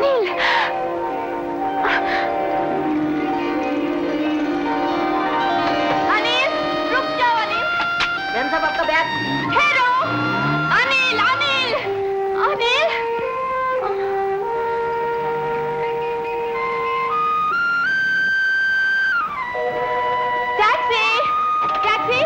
अनिल, अनिल रुक जाओ अनिल। मैम साहब आपका बैग। ठहरो Anil, Anil, Anil. Taxi, taxi.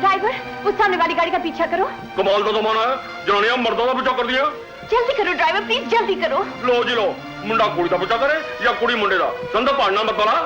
Driver, उस सामने वाली गाड़ी का पीछा करो। कमाल का जमाना है, जनानियां मर्दों का पीछा कर दिया। जल्दी करो ड्राइवर, प्लीज जल्दी करो। लो जी लो, मुंडा कुड़ी का पीछा करे या कुड़ी मुंडे का, संदा पढ़ना मत बला।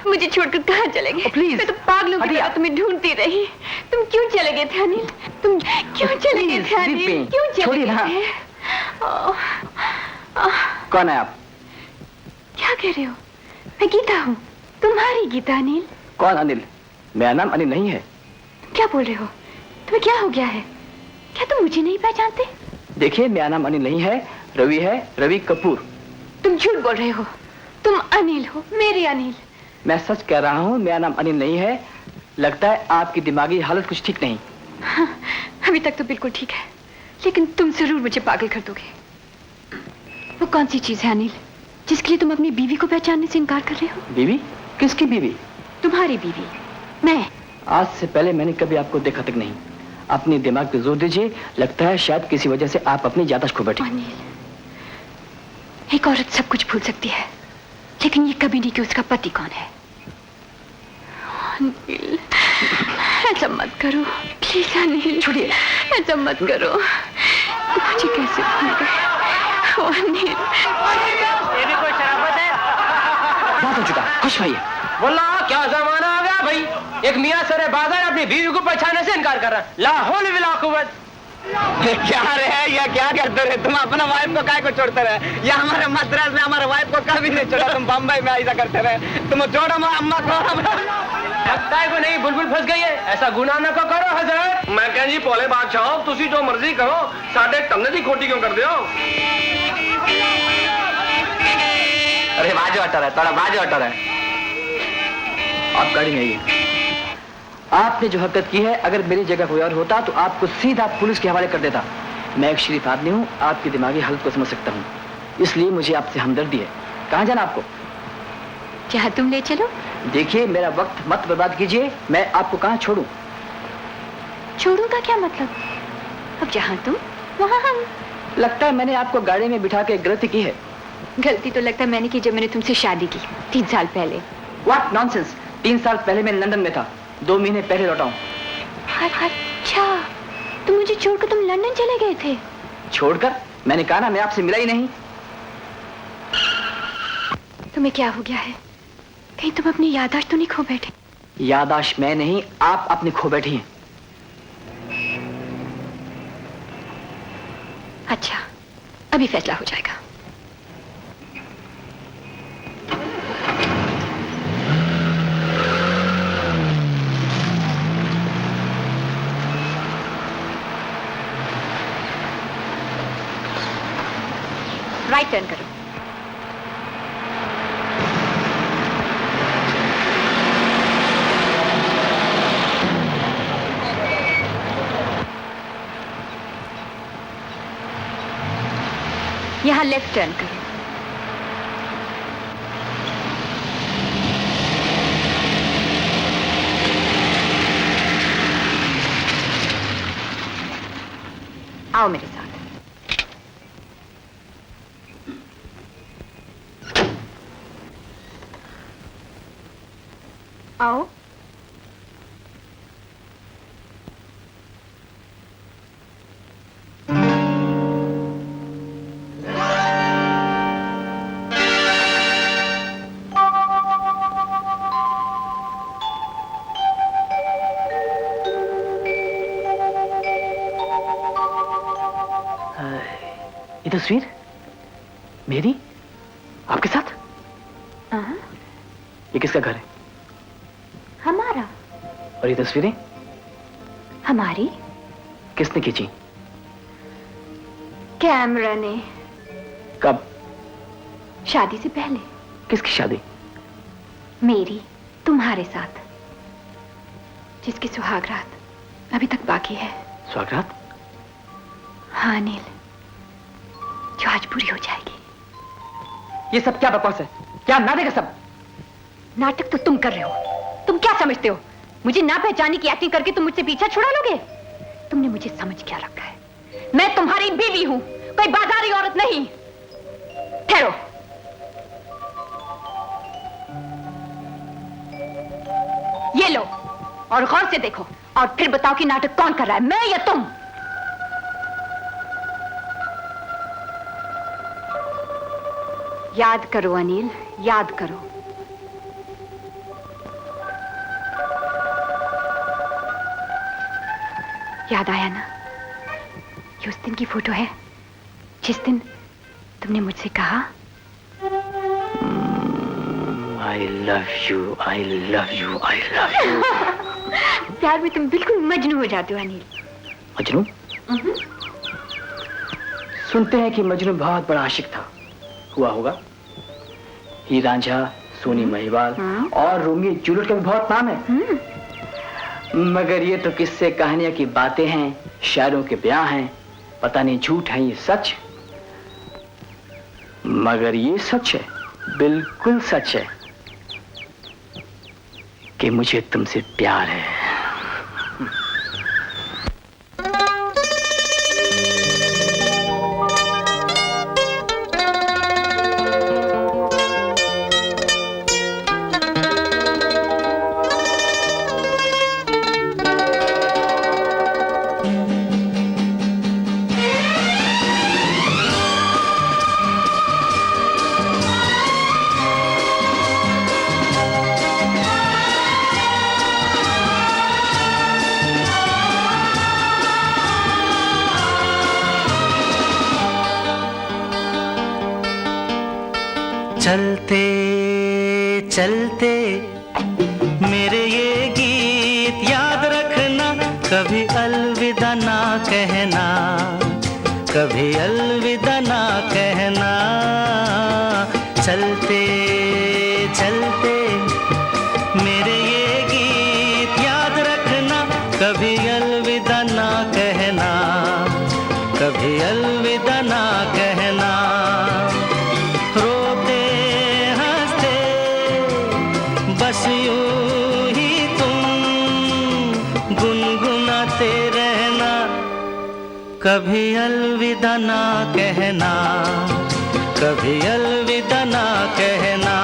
मुझे छोड़कर कहाँ चले गए? प्लीज, मैं तो पागलों की तरह तुम्हें ढूंढती रही। तुम क्यों चले गए थे अनिल? तुम क्यों चले गए थे अनिल? क्यों चले गए थे? कौन है आप? क्या कह रहे हो? मैं गीता हूँ, तुम्हारी गीता। अनिल? कौन अनिल? मेरा नाम अनिल नहीं है। क्या बोल रहे हो? तुम्हें क्या हो गया है? क्या तुम मुझे नहीं पहचानते? देखिए, मेरा नाम अनिल नहीं है, रवि है, रवि कपूर। तुम झूठ बोल रहे हो। तुम अनिल हो, मेरे अनिल। मैं सच कह रहा हूँ, मेरा नाम अनिल नहीं है। लगता है आपकी दिमागी हालत कुछ ठीक नहीं। हाँ, अभी तक तो बिल्कुल ठीक है, लेकिन तुम जरूर मुझे पागल कर दोगे। वो कौन सी चीज है अनिल, जिसके लिए तुम अपनी बीवी को पहचानने से इनकार कर रहे हो? बीवी? किसकी बीवी? तुम्हारी बीवी, मैं। आज से पहले मैंने कभी आपको देखा तक नहीं। अपने दिमाग पे जोर दीजिए, लगता है शायद किसी वजह से आप अपनी याददाश्त खो बैठे। अनिल, एक औरत सब कुछ भूल सकती है, लेकिन ये कभी नहीं कि उसका पति कौन है। अनिल, ऐसा मत करो प्लीज। अनिल छोड़िए, ऐसा मत करो। मुझे कैसे भूल गए? अनिल, ये भी कोई शराफत है? बहुत हो चुका, खुश भैया। बोला क्या जमाना आ गया भाई। एक मियां सरे बाजार अपनी बीवी को पहचानने से इनकार कर रहा है। ला हौल वला कुव्वत। क्या रहे या क्या करते रहे तुम? अपना वाइफ को काय को छोड़ते रहे? या हमारे मद्रास में हमारे वाइफ को कभी नहीं छोड़ा, तुम बम्बई में ऐसा करते रहे। तुम जोड़ा में अम्मा को लगता है को नहीं बुलबुल फंस गई है। ऐसा गुनाह न करो हजरत। मैं कह जी भोले बादशाह, तुसी जो मर्जी करो, साडे टन्ने दी खोटी क्यों कर दियो? बाजू हटा रहा है, थोड़ा बाजू हटा रहा है। आप गाड़ी में आइए। आपने जो हरकत की है, अगर मेरी जगह कोई और होता तो आपको सीधा पुलिस के हवाले कर देता। मैं एक शरीफ आदमी हूँ, आपकी दिमागी हालत को समझ सकता हूँ, इसलिए मुझे आपसे हमदर्दी है। कहाँ जाना आपको? जहाँ तुम ले चलो। देखिए, मेरा वक्त मत बर्बाद कीजिए। मैं आपको कहाँ छोड़ूं? छोड़ूं का क्या मतलब? अब जहाँ तुम वहाँ हम। लगता है मैंने आपको गाड़ी में बिठा के गलती की है। गलती तो लगता है मैंने की जब मैंने तुमसे शादी की 3 साल पहले। What nonsense! 3 साल पहले मैं लंदन में था, 2 महीने पहले लौटा हूँ। अच्छा, तो मुझे छोड़कर तुम लंदन चले गए थे? छोड़कर? मैंने कहा ना, मैं आपसे मिला ही नहीं। तुम्हें क्या हो गया है? कहीं तुम अपनी याददाश्त तो नहीं खो बैठे? याददाश्त मैं नहीं, आप अपनी खो बैठी हैं। अच्छा, अभी फैसला हो जाएगा। राइट टर्न करो। यहाँ लेफ्ट टर्न करो। आओ मेरे साथ। आओ। ये तस्वीर मेरी आपके साथ? हाँ। ये किसका घर है? हमारा। और ये तस्वीरें हमारी। किसने खींची? कैमरा ने। कब? शादी से पहले। किसकी शादी? मेरी तुम्हारे साथ, जिसकी सुहाग रात अभी तक बाकी है। स्वागत? हाँ अनिल, जो आज पूरी हो जाएगी। ये सब क्या बकवास है? क्या नाटक है सब? नाटक तो तुम कर रहे हो। तुम क्या समझते हो? मुझे ना पहचाने की एक्टिंग करके तुम मुझसे पीछा छुड़ा लोगे? तुमने मुझे समझ क्या रखा है? मैं तुम्हारी बीवी हूं, कोई बाजारी औरत नहीं। ठहरो। ये लो और गौर से देखो और फिर बताओ कि नाटक कौन कर रहा है, मैं या तुम? याद करो अनिल, याद करो। याद आया ना? ये उस दिन की फोटो है जिस दिन तुमने मुझसे कहा I love you, I love you, I love you। प्यार में तुम बिल्कुल मजनू हो जाते हो अनिल। मजनू? सुनते हैं कि मजनू बहुत बड़ा आशिक था। हुआ होगा। हीर रांझा, सोनी महिवाल और रोमियो जूलियट का भी बहुत नाम है। मगर ये तो किस्से कहानियां की बातें हैं, शायरों के बयां हैं। पता नहीं झूठ है ये सच, मगर ये सच है, बिल्कुल सच है कि मुझे तुमसे प्यार है। चलते चलते मेरे ये गीत याद रखना, कभी अलविदा ना कहना, कभी अलविदा ना कहना। चलते कभी अलविदा ना कहना, कभी अलविदा ना कहना।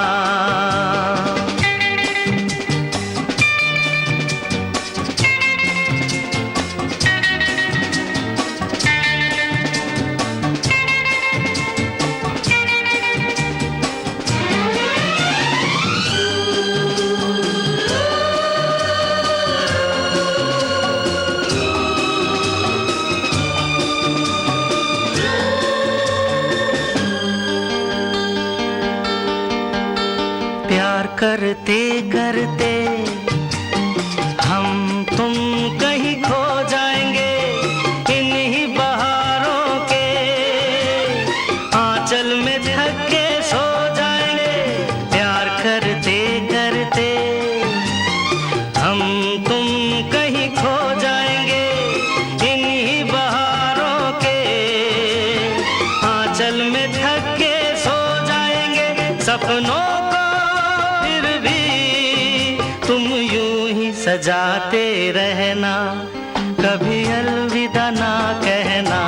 प्यार करते करते हम तुम कहीं खो जाएंगे, इन्हीं बहारों के आंचल में थक के सो जाएंगे। प्यार करते करते हम तुम कहीं खो जाएंगे, इन्हीं बहारों के आंचल में थक के सो जाएंगे। सपनों सजाते रहना, कभी अलविदा ना कहना,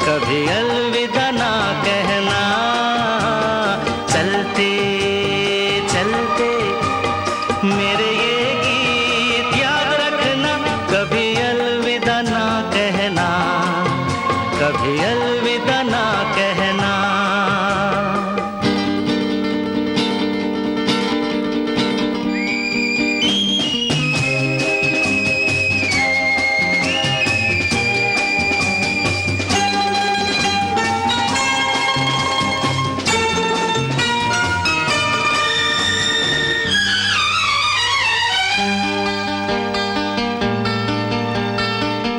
कभी अलविदा ना कहना। चलते चलते मेरे ये गीत याद रखना, कभी अलविदा ना कहना, कभी अलविदा ना कहना।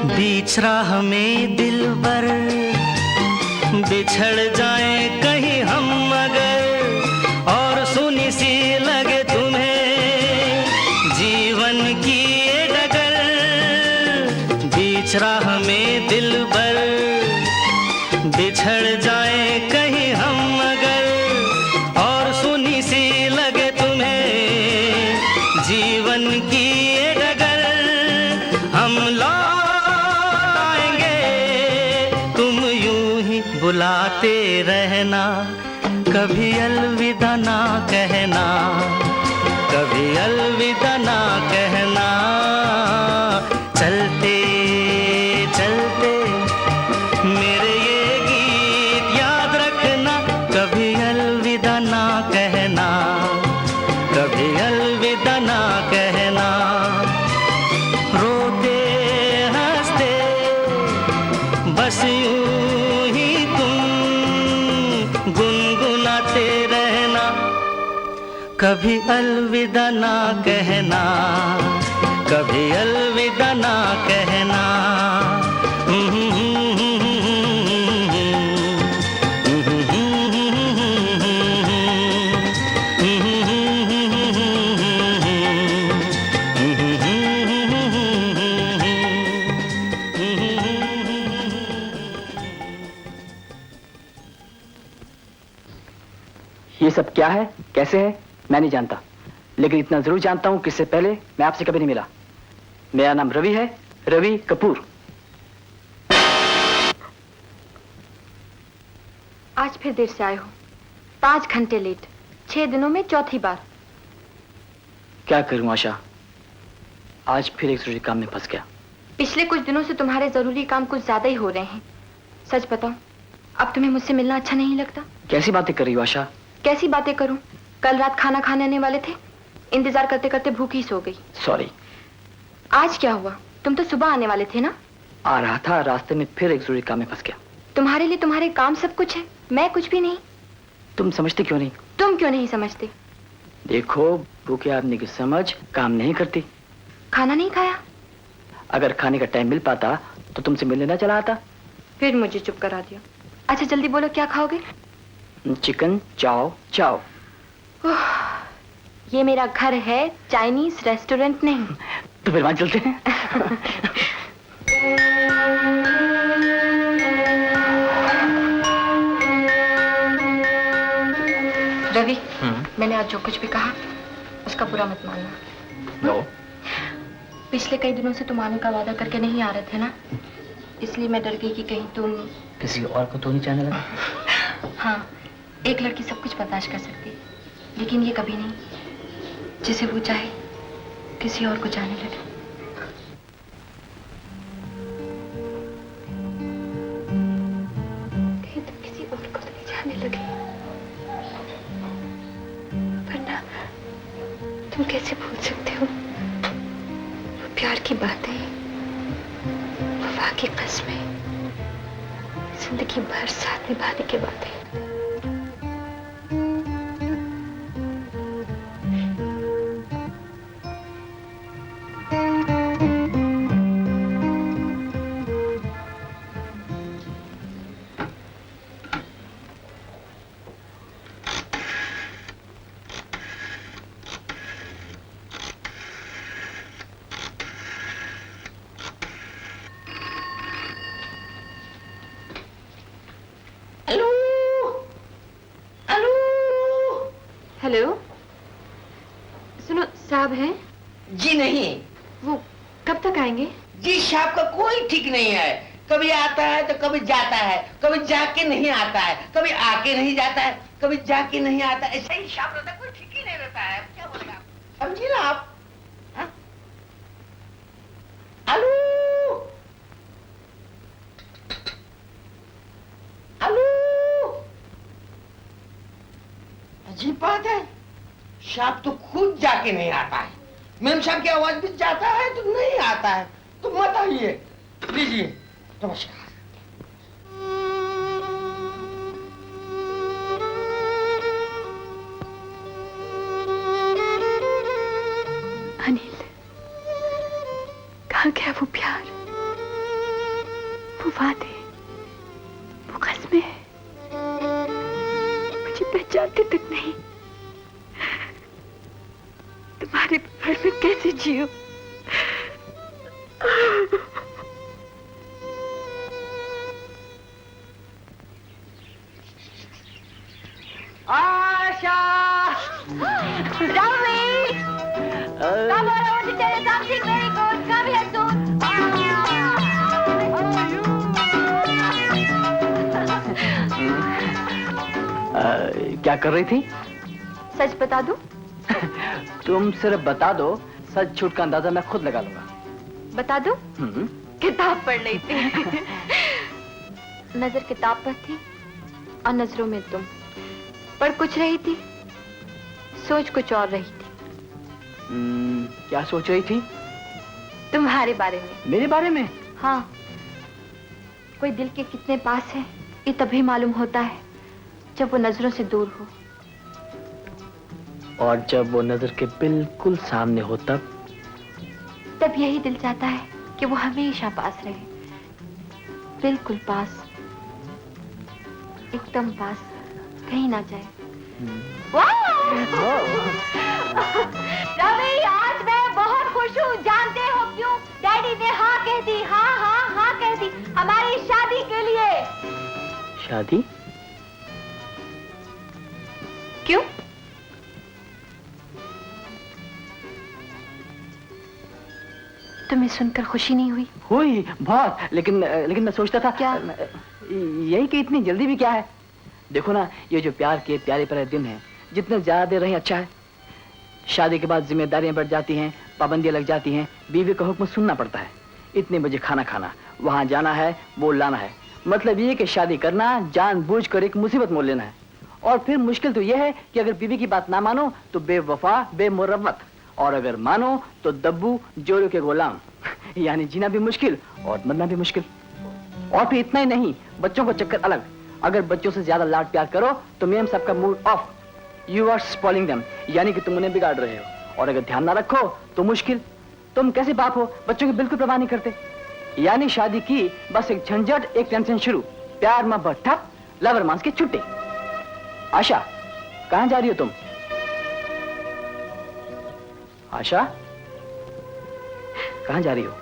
बीच राह में दिलबर बिछड़ जाए कहीं हम मगर, और सुनी सी लगे तुम्हें जीवन की ये डगर। बीच राह में दिलबर बिछड़ जाए कहीं हम मगर, और सुनी सी लगे तुम्हें जीवन की ये डगर। हम बुलाते रहना, कभी अलविदा ना कहना, कभी अलविदा ना कहना। चलते चलते मेरे ये गीत याद रखना, कभी अलविदा ना कहना, कभी अलविदा ना कहना। रोते हंसते बस यूं गुनगुनाते रहना, कभी अलविदा ना कहना, कभी अलविदा ना कहना। ये सब क्या है, कैसे है, मैं नहीं जानता, लेकिन इतना जरूर जानता हूं कि इससे पहले मैं आपसे कभी नहीं मिला। मेरा नाम रवि है, रवि कपूर। आज फिर देर से आए हो, 5 घंटे लेट, 6 दिनों में चौथी बार। क्या करूं आशा, आज फिर एक जरूरी काम में फंस गया। पिछले कुछ दिनों से तुम्हारे जरूरी काम कुछ ज्यादा ही हो रहे हैं। सच बताओ, अब तुम्हें मुझसे मिलना अच्छा नहीं लगता? कैसी बातें कर रही हो आशा? कैसी बातें करूं? कल रात खाना खाने आने वाले थे, इंतजार करते करते भूखी सो गई। सॉरी। आज क्या हुआ? तुम तो सुबह आने वाले थे ना? आ रहा था, रास्ते में फिर एक जरूरी काम में फंस गया। तुम्हारे लिए तुम्हारे काम सब कुछ है, मैं कुछ भी नहीं। तुम समझते क्यों नहीं? तुम क्यों नहीं समझते? देखो, भूखे आदमी की समझ काम नहीं करती। खाना नहीं खाया? अगर खाने का टाइम मिल पाता तो तुमसे मिलने ना चला आता। फिर मुझे चुप करा दिया। अच्छा जल्दी बोलो, क्या खाओगे? चिकन चाओ चाओ। ये मेरा घर है, चाइनीज रेस्टोरेंट नहीं। तो फिर वहां चलते हैं। रवि, मैंने आज जो कुछ भी कहा उसका बुरा मत मानना। नो। पिछले कई दिनों से तुम आने का वादा करके नहीं आ रहे थे ना, इसलिए मैं डर गई कि कहीं तुम। किसी और को तो नहीं चाहने लगा? हाँ, एक लड़की सब कुछ बर्दाश्त कर सकती है, लेकिन ये कभी नहीं, जिसे वो चाहे किसी और को चाहने लगे। कहीं तुम किसी और को तो नहीं चाहने लगे, वरना तुम कैसे भूल सकते हो वो प्यार की बातें, वफा की कसमें, जिंदगी भर साथ निभाने की बातें। हेलो, सुनो, साहब हैं? जी नहीं वो कब तक आएंगे? जी, शाम का कोई ठीक नहीं है, कभी आता है तो कभी जाता है, कभी जाके नहीं आता है, कभी आके नहीं जाता है, कभी जाके नहीं आता, ऐसा ही शाम रहता है, कोई ठीक ही नहीं रहता है। अब क्या बोलेगा, समझिए ना आप? हाँ? हेलो हेलो, अजीब बात है, शाम तो खुद जाके नहीं आता है, मैम साहब की आवाज भी जाता है तो नहीं आता है, तो मत आइए, लीजिए, नमस्कार। अनिल, कहाँ गया वो प्यार, वो वादे, वो कसमें? मुझे पहचानते तक नहीं। तुम्हारे घर में कैसे जियो? आशा, रवि, कब हो रहा है तेरे something very good, come here soon. क्या कर रही थी? सच बता दूं? तुम सिर्फ बता दो, सच झूठ का अंदाजा मैं खुद लगा लूंगा। बता दूं? किताब पढ़ रही थी। नजर किताब पर थी और नजरों में तुम। पढ़ कुछ रही थी, सोच कुछ और रही थी। क्या सोच रही थी? तुम्हारे बारे में। मेरे बारे में? हाँ, कोई दिल के कितने पास है ये तभी मालूम होता है जब वो नजरों से दूर हो, और जब वो नजर के बिल्कुल सामने हो तब यही दिल चाहता है कि वो हमेशा पास रहे, बिल्कुल पास, एकदम पास, कहीं ना जाए। रवि, आज मैं बहुत खुश हूँ, जानते हो क्यों? डैडी ने हाँ कह दी, हाँ कह दी हमारी शादी के लिए। शादी? क्यों? तुम्हें सुनकर खुशी नहीं हुई? हुई बहुत, लेकिन मैं सोचता था क्या? यही कि इतनी जल्दी भी क्या है। देखो ना, ये जो प्यार के प्यारे प्यारे दिन हैं, जितने ज्यादा देर रहे अच्छा है। शादी के बाद जिम्मेदारियां बढ़ जाती हैं, पाबंदियां लग जाती हैं, बीवी का हुक्म सुनना पड़ता है। इतने बजे खाना खाना, वहां जाना है, वो लाना है। मतलब ये कि शादी करना जानबूझकर एक मुसीबत मोल लेना है। और फिर मुश्किल तो यह है कि अगर बीवी की बात ना मानो तो बेवफा, बेमुरव्वत, और अगर मानो तो दब्बू, जोरों के गुलाम। यानी जीना भी मुश्किल और मरना भी मुश्किल। और फिर इतना ही नहीं, बच्चों का चक्कर अलग। अगर बच्चों से ज्यादा लाड प्यार करो तो मेम सबका mood off, you are spoiling them, यानी कि तुम उन्हें बिगाड़ रहे हो। और अगर ध्यान ना रखो तो मुश्किल, तुम कैसे बाप हो, बच्चों की बिल्कुल परवाह नहीं करते। यानी शादी की बस एक झंझट, एक टेंशन शुरू, प्यार मोहब्बत ठप, लव रोमांस की छुट्टी। आशा, कहां जा रही हो तुम? आशा, कहां जा रही हो?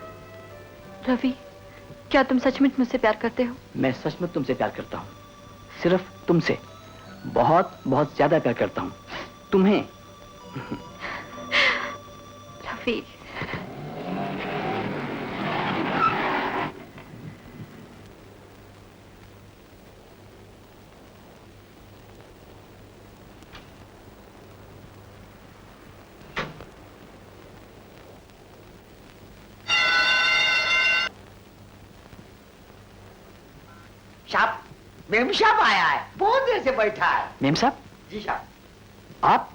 रवि, क्या तुम सचमुच मुझसे प्यार करते हो? मैं सचमुच तुमसे प्यार करता हूँ, सिर्फ तुमसे, बहुत बहुत ज्यादा प्यार करता हूँ, तुम्हें। रवि, साहब, मेम साहब आया है, बहुत देर से बैठा है। मेम साहब, जी साहब। आप?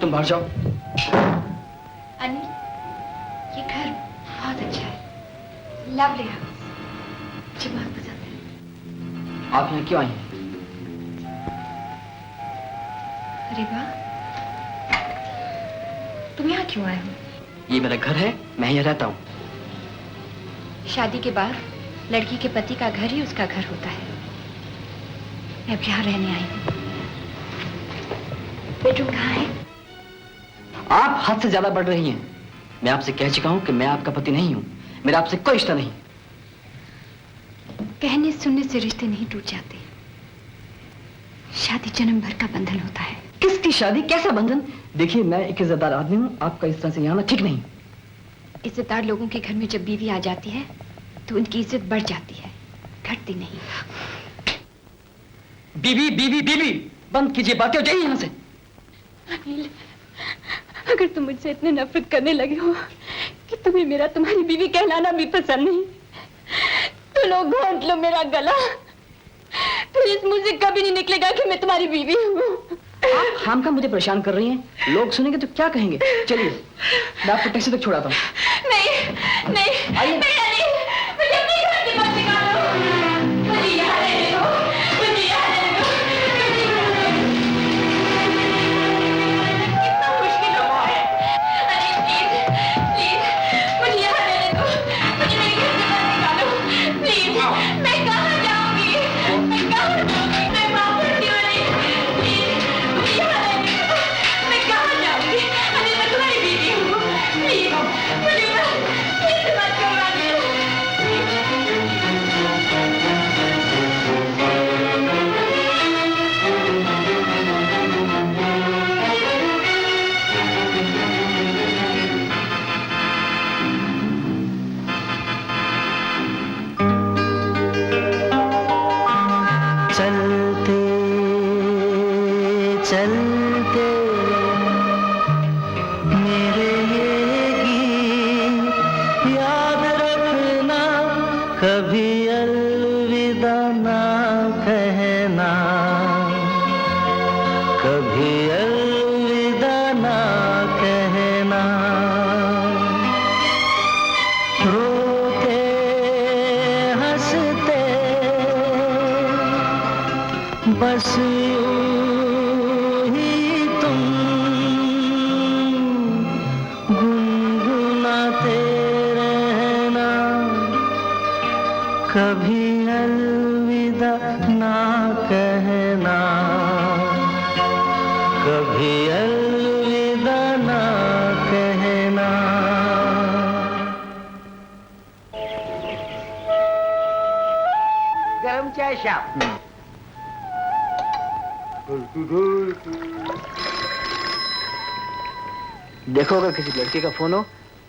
तुम बाहर जाओ। अनिल, ये घर बहुत अच्छा है, लवली हाउस, मुझे बहुत पसंद है। आप यहाँ क्यों आई हैं? अरे वाह, तुम यहाँ क्यों आए हो? ये मेरा घर है, मैं यहाँ रहता हूँ। शादी के बाद लड़की के पति का घर ही उसका घर होता है। मैं अब यहाँ रहने आई हूँ। बेडरूम कहाँ है? आप हद से ज्यादा बढ़ रही हैं। मैं आपसे कह चुका हूँ कि मैं आपका पति नहीं हूँ। मेरा आपसे कोई रिश्ता नहीं। कहने सुनने से रिश्ते नहीं टूट जाते। शादी जन्म भर का बंधन होता है। किसकी शादी, कैसा बंधन? देखिए, मैं एक इज्जतदार आदमी हूँ, आपका इस तरह से यहाँ आना ठीक नहीं। इज्जतदार लोगों के घर में जब बीवी आ जाती है तो उनकी इज्जत बढ़ जाती है, घटती नहीं। बीवी बीवी बीवी, बंद कीजिए बातें, हो जाइए यहाँ से। अनिल, अगर तुम मुझसे इतने नफरत करने लगे हो कि तुम्हें मेरा तुम्हारी बीवी कहलाना भी पसंद नहीं, तो लो घोंट लो मेरा गला। फिर इस मुंह से कभी नहीं निकलेगा कि मैं तुम्हारी बीवी हूँ। आप खामखा मुझे परेशान कर रही हैं। लोग सुनेंगे तो क्या कहेंगे? चलिए, मैं आपको टैक्सी तक छुड़ाता हूँ। नहीं नहीं आइए। नहीं अनिल, मुझे अपने घर से बाहर निकालो। मुझे यहाँ रहने दो, मुझे यहाँ रहने दो। कितना मुश्किल होता है। अनिल प्लीज प्लीज मुझे यहाँ रहने दो, मुझे मेरे घर से बाहर निकालो प्लीज। मैं कहाँ जाऊँगी, मैं कहाँ जाऊँगी? मैं माँ करती हूँ अनिल, प्लीज मुझे यहाँ रहने दो। मैं कहाँ जाऊँगी अनिल? मैं तुम्हारी बीवी हूँ, प्लीज मुझे मत करो अनिल। चलते चलते मेरे ये गीत याद रखना, कभी अलविदा ना कहना, कभी अलविदा ना कहना। रोते हंसते बस यूं ही तुम गुनगुनाते रहना, कभी अलविदा ना कहना, कभी अलविदा ना कहना। गरम चाय साहब। देखो, अगर किसी लड़के का फोन हो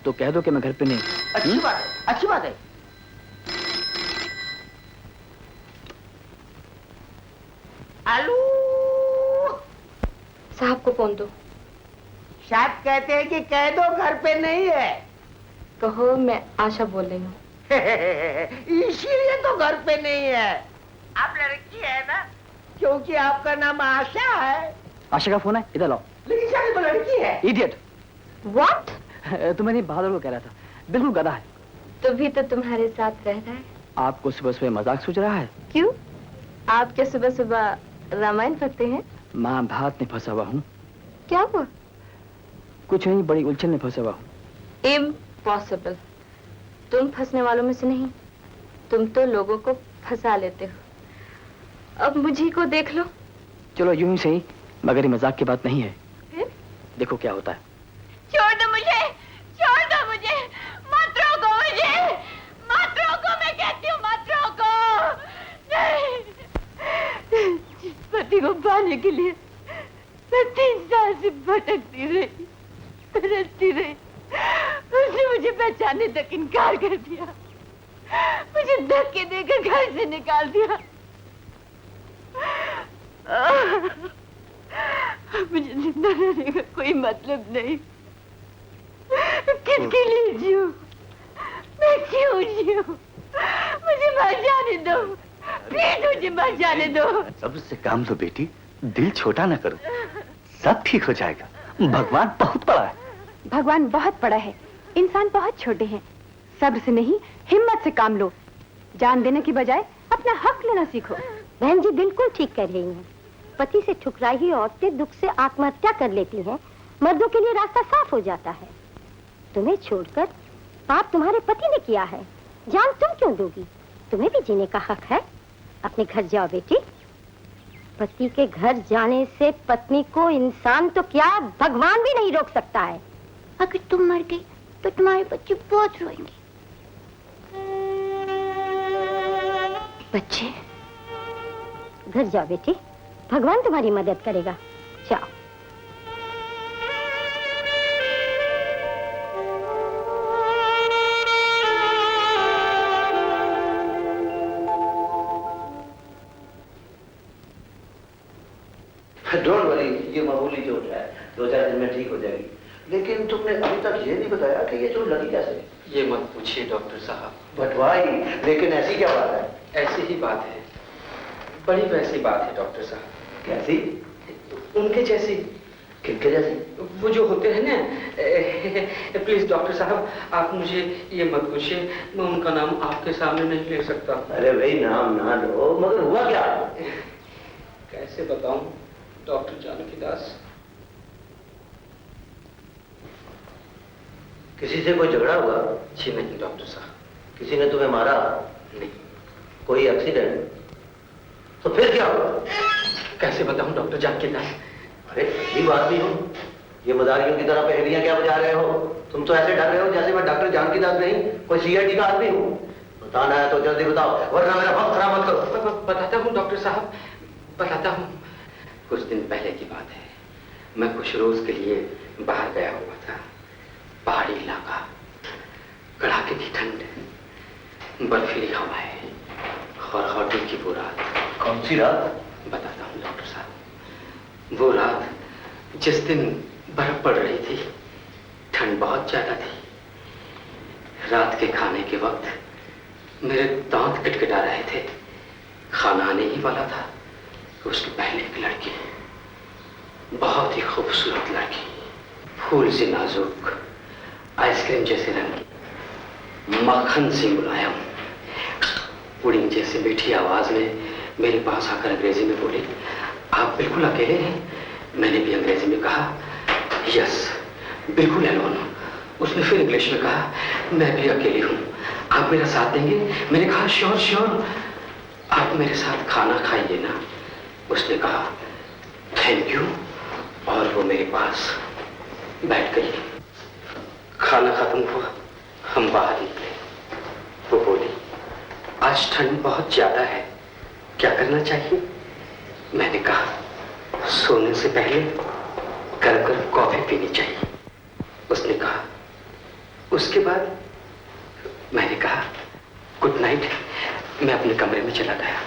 तो कह दो कि मैं घर पे नहीं। अच्छी बात है, अच्छी बात है। आलू साहब को फोन दो। साहब कहते हैं कि कह दो घर पे नहीं है। कहो मैं आशा बोल रही हूँ। इसीलिए तो घर पे नहीं है। आप लड़की है ना, क्योंकि आपका नाम आशा है। आशा का फोन है, इधर लाओ। लेकिन शायद वो लड़की है। इडियट। What? तुम्हें नहीं, बहादुर को कह रहा था। बिल्कुल गधा है। तो भी तो तुम्हारे साथ रह रहा है। आपको सुबह सुबह मजाक सूझ रहा है? क्यों? आप क्या सुबह सुबह रामायण पढ़ते हैं? महाभारत में फंसा हुआ हूँ। क्या हुआ? कुछ नहीं, बड़ी उलझन में फंसा हुआ हूँ। इम्पॉसिबल। तुम फंसने वालों में से नहीं, तुम तो लोगों को फंसा लेते हो। अब मुझे को देख लो। चलो यूं ही सही, मगर ये मजाक की बात नहीं है। फिर? देखो क्या होता है। छोड़ दो मुझे, छोड़ दो मुझे, मत रोको मुझे, मत रोको, मैं कहती हूँ मत रोको। नहीं, जिस पति को पाने के लिए मैं 3 साल से भटकती रही, तरसती रही, उसने मुझे पहचानने तक इनकार कर दिया, मुझे धक्के देकर घर से निकाल दिया। मुझे जिंदा रहने का कोई मतलब नहीं। किसके लिए जीऊं? मैं क्यों जीऊं? मुझे मर जाने दो, प्लीज मुझे मर जाने दो। सब्र से काम लो बेटी, दिल छोटा ना करो, सब ठीक हो जाएगा। भगवान बहुत बड़ा है। भगवान बहुत बड़ा है, इंसान बहुत छोटे हैं। सब्र से नहीं, हिम्मत से काम लो। जान देने की बजाय अपना हक लेना सीखो। बहन जी बिल्कुल ठीक कह रही हैं। पति से ठुकराई हुई औरतें दुख से आत्महत्या कर लेती हैं, मर्दों के लिए रास्ता साफ हो जाता है। तुम्हें छोड़कर पाप तुम्हारे पति ने किया है, जान तुम क्यों दोगी? तुम्हें भी जीने का हक है। अपने घर जाओ बेटी। पति के घर जाने से पत्नी को इंसान तो क्या भगवान भी नहीं रोक सकता है। अगर तुम मर गई तो तुम्हारे बच्चे बहुत रोएंगे। बच्चे? घर जाओ बेटी, भगवान तुम्हारी मदद करेगा। जाओ। डोंट वरी, ये मामूली चोट है, 2-4 दिन में ठीक हो जाएगी। लेकिन तुमने अभी तक ये नहीं बताया कि ये चोट लगी कैसे? ये मत पूछिए डॉक्टर साहब। But why? लेकिन ऐसी क्या बात है? ऐसी ही बात है, बड़ी वैसी बात है डॉक्टर साहब। कैसी? उनके जैसी। किनके जैसी? वो जो होते हैं ना। प्लीज डॉक्टर साहब, आप मुझे ये मत पूछिए, मैं उनका नाम आपके सामने नहीं ले सकता। अरे भाई नाम ना लो, मगर हुआ क्या? कैसे बताऊं डॉक्टर जानकी दास? किसी से कोई झगड़ा हुआ? जी नहीं डॉक्टर साहब। किसी ने तुम्हें मारा? नहीं। कोई एक्सीडेंट? तो फिर क्या हुआ? कैसे बताऊं डॉक्टर जानकी दास? अरे ये बात भी हो, ये मदारियों की तरह पहेलियां क्या बजा रहे हो? तुम तो ऐसे डर रहे हो जैसे मैं डॉक्टर जानकी दास नहीं, कोई सीआईडी का आदमी हूँ। बताना है तो जल्दी बताओ, वरना मेरा वक्त खराब मत करो। बताता हूँ डॉक्टर साहब, बताता हूँ। कुछ दिन पहले की बात है, मैं कुछ रोज के लिए बाहर गया हुआ था। पहाड़ी इलाका, कड़ाके की ठंड, बर्फीली हवाएं और होटल की वो रात। कौन सी रात? बताता हूँ डॉक्टर साहब। वो रात जिस दिन बर्फ पड़ रही थी, ठंड बहुत ज्यादा थी। रात के खाने के वक्त मेरे दांत किटकिटा रहे थे। खाना आने ही वाला था, उसके पहले एक लड़की, बहुत ही खूबसूरत लड़की, फूल सी नाजुक, आइसक्रीम जैसे रंग, मक्खन सी मुलायम, पुडिंग जैसी मीठी आवाज में मेरे पास आकर अंग्रेजी में बोली, आप बिल्कुल अकेले हैं? मैंने भी अंग्रेजी में कहा, यस बिल्कुल अलोन। उसने फिर इंग्लिश में कहा, मैं भी अकेली हूँ, आप मेरा साथ देंगे? मैंने कहा श्योर श्योर, आप मेरे साथ खाना खाइए ना। उसने कहा थैंक यू, और वो मेरे पास बैठ गई। खाना खत्म हुआ, हम बाहर निकले। वो बोली, आज ठंड बहुत ज्यादा है, क्या करना चाहिए? मैंने कहा सोने से पहले गर्म गर्म कॉफी पीनी चाहिए। उसने कहा उसके बाद? मैंने कहा गुड नाइट। मैं अपने कमरे में चला गया,